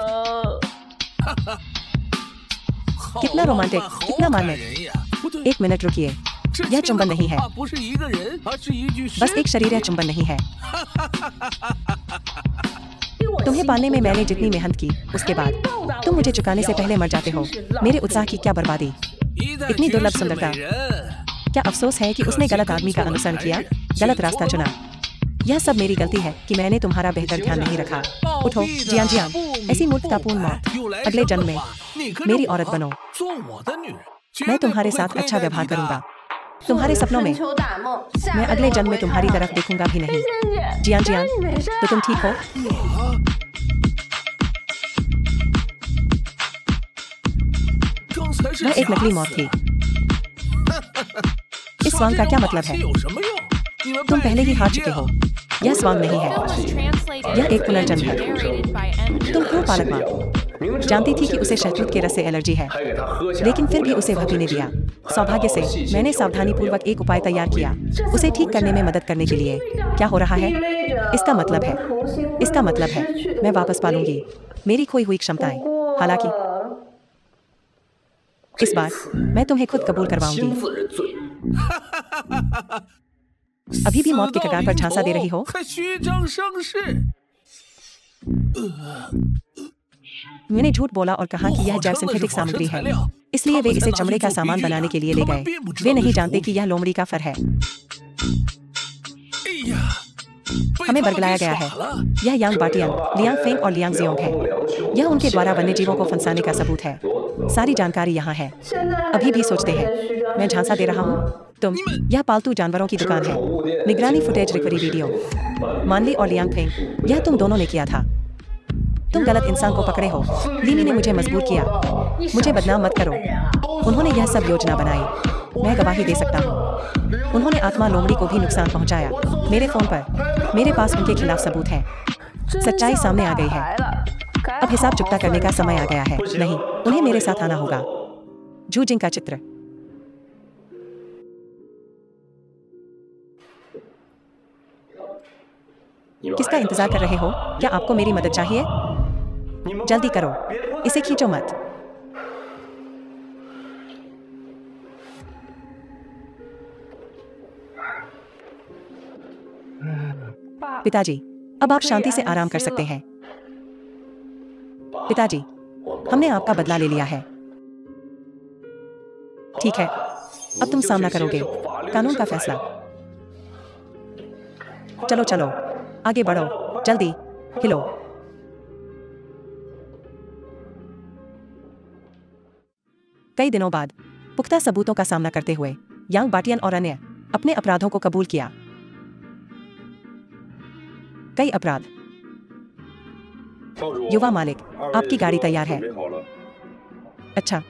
कितना रोमांटिक, कितना मार्मिक। एक मिनट रुकिए, यह चुंबन नहीं है। बस एक शरीर है, चुंबन नहीं है। तुम्हें पाने में मैंने जितनी मेहनत की, उसके बाद तुम मुझे चुकाने से पहले मर जाते हो। मेरे उत्साह की क्या बर्बादी, इतनी दुर्लभ सुंदरता। क्या अफसोस है कि उसने गलत आदमी का अनुसरण किया, गलत रास्ता चुना। यह सब मेरी गलती है कि मैंने तुम्हारा बेहतर ध्यान नहीं रखा। उठो जियान जियान, ऐसी मूर्खतापूर्ण मौत अगले जन्म में मेरी औरत बनो। मैं तुम्हारे साथ अच्छा व्यवहार करूंगा। तुम्हारे सपनों में मैं अगले जन्म में तुम्हारी तरफ देखूंगा भी नहीं। जियान जियान, तो तुम ठीक हो? वह एक नकली मौत थी। इस स्वांग का क्या मतलब है? तुम पहले ही हार चुके हो। यह स्वांग नहीं है, यह एक पुनर्जन्म है। तुम क्यों पालक मां जानती थी कि उसे शहतूत के रस से एलर्जी है, लेकिन फिर भी उसे वह पीने दिया। सौभाग्य से मैंने सावधानीपूर्वक एक उपाय तैयार किया, उसे ठीक करने में मदद करने के लिए। क्या हो रहा है? इसका मतलब है मैं वापस पालूंगी मेरी खोई हुई क्षमताएं। हालांकि इस बार मैं तुम्हें खुद कबूल करवाऊंगी। अभी भी मौत के कगार पर झांसा दे रही हो? मैंने झूठ बोला और कहा कि यह जैव सिंथेटिक सामग्री है, इसलिए वे इसे चमड़े का सामान बनाने के लिए ले गए। वे नहीं जानते कि यह लोमड़ी का फर है। हमें बरगलाया गया है। यह यांग बाटियन, लियांग फेंग और लियांग जियोंग है। यह उनके द्वारा वन्यजीवों को फंसाने का सबूत है। सारी जानकारी यहाँ है। अभी भी सोचते हैं मैं झांसा दे रहा हूँ? यह पालतू जानवरों की दुकान है। निगरानी फुटेज रिकवरी वीडियो। मानली और लियांग फेंग, यह तुम दोनों ने किया था। तुम गलत इंसान को पकड़े हो। लीली ने मुझे मजबूर किया। मुझे बदनाम मत करो। उन्होंने यह सब योजना बनाई। मैं गवाही दे सकता हूँ। उन्होंने आत्मा लोमड़ी को भी नुकसान पहुँचाया। मेरे फोन पर मेरे पास उनके खिलाफ सबूत है। सच्चाई सामने आ गई है। अब हिसाब चुकता करने का समय आ गया है। नहीं, उन्हें मेरे साथ आना होगा। जू जिंग का चित्र। किसका इंतजार कर रहे हो? क्या आपको मेरी मदद चाहिए? जल्दी करो, इसे खींचो मत। पिताजी, अब आप शांति से आराम कर सकते हैं। पिताजी, हमने आपका बदला ले लिया है। ठीक है, अब तुम सामना करोगे कानून का फैसला। चलो चलो, आगे बढ़ो, जल्दी, हिलो। कई दिनों बाद पुख्ता सबूतों का सामना करते हुए यांग बाटियन और अन्य अपने अपराधों को कबूल किया। कई अपराध। युवा मालिक, आपकी गाड़ी तैयार है। अच्छा,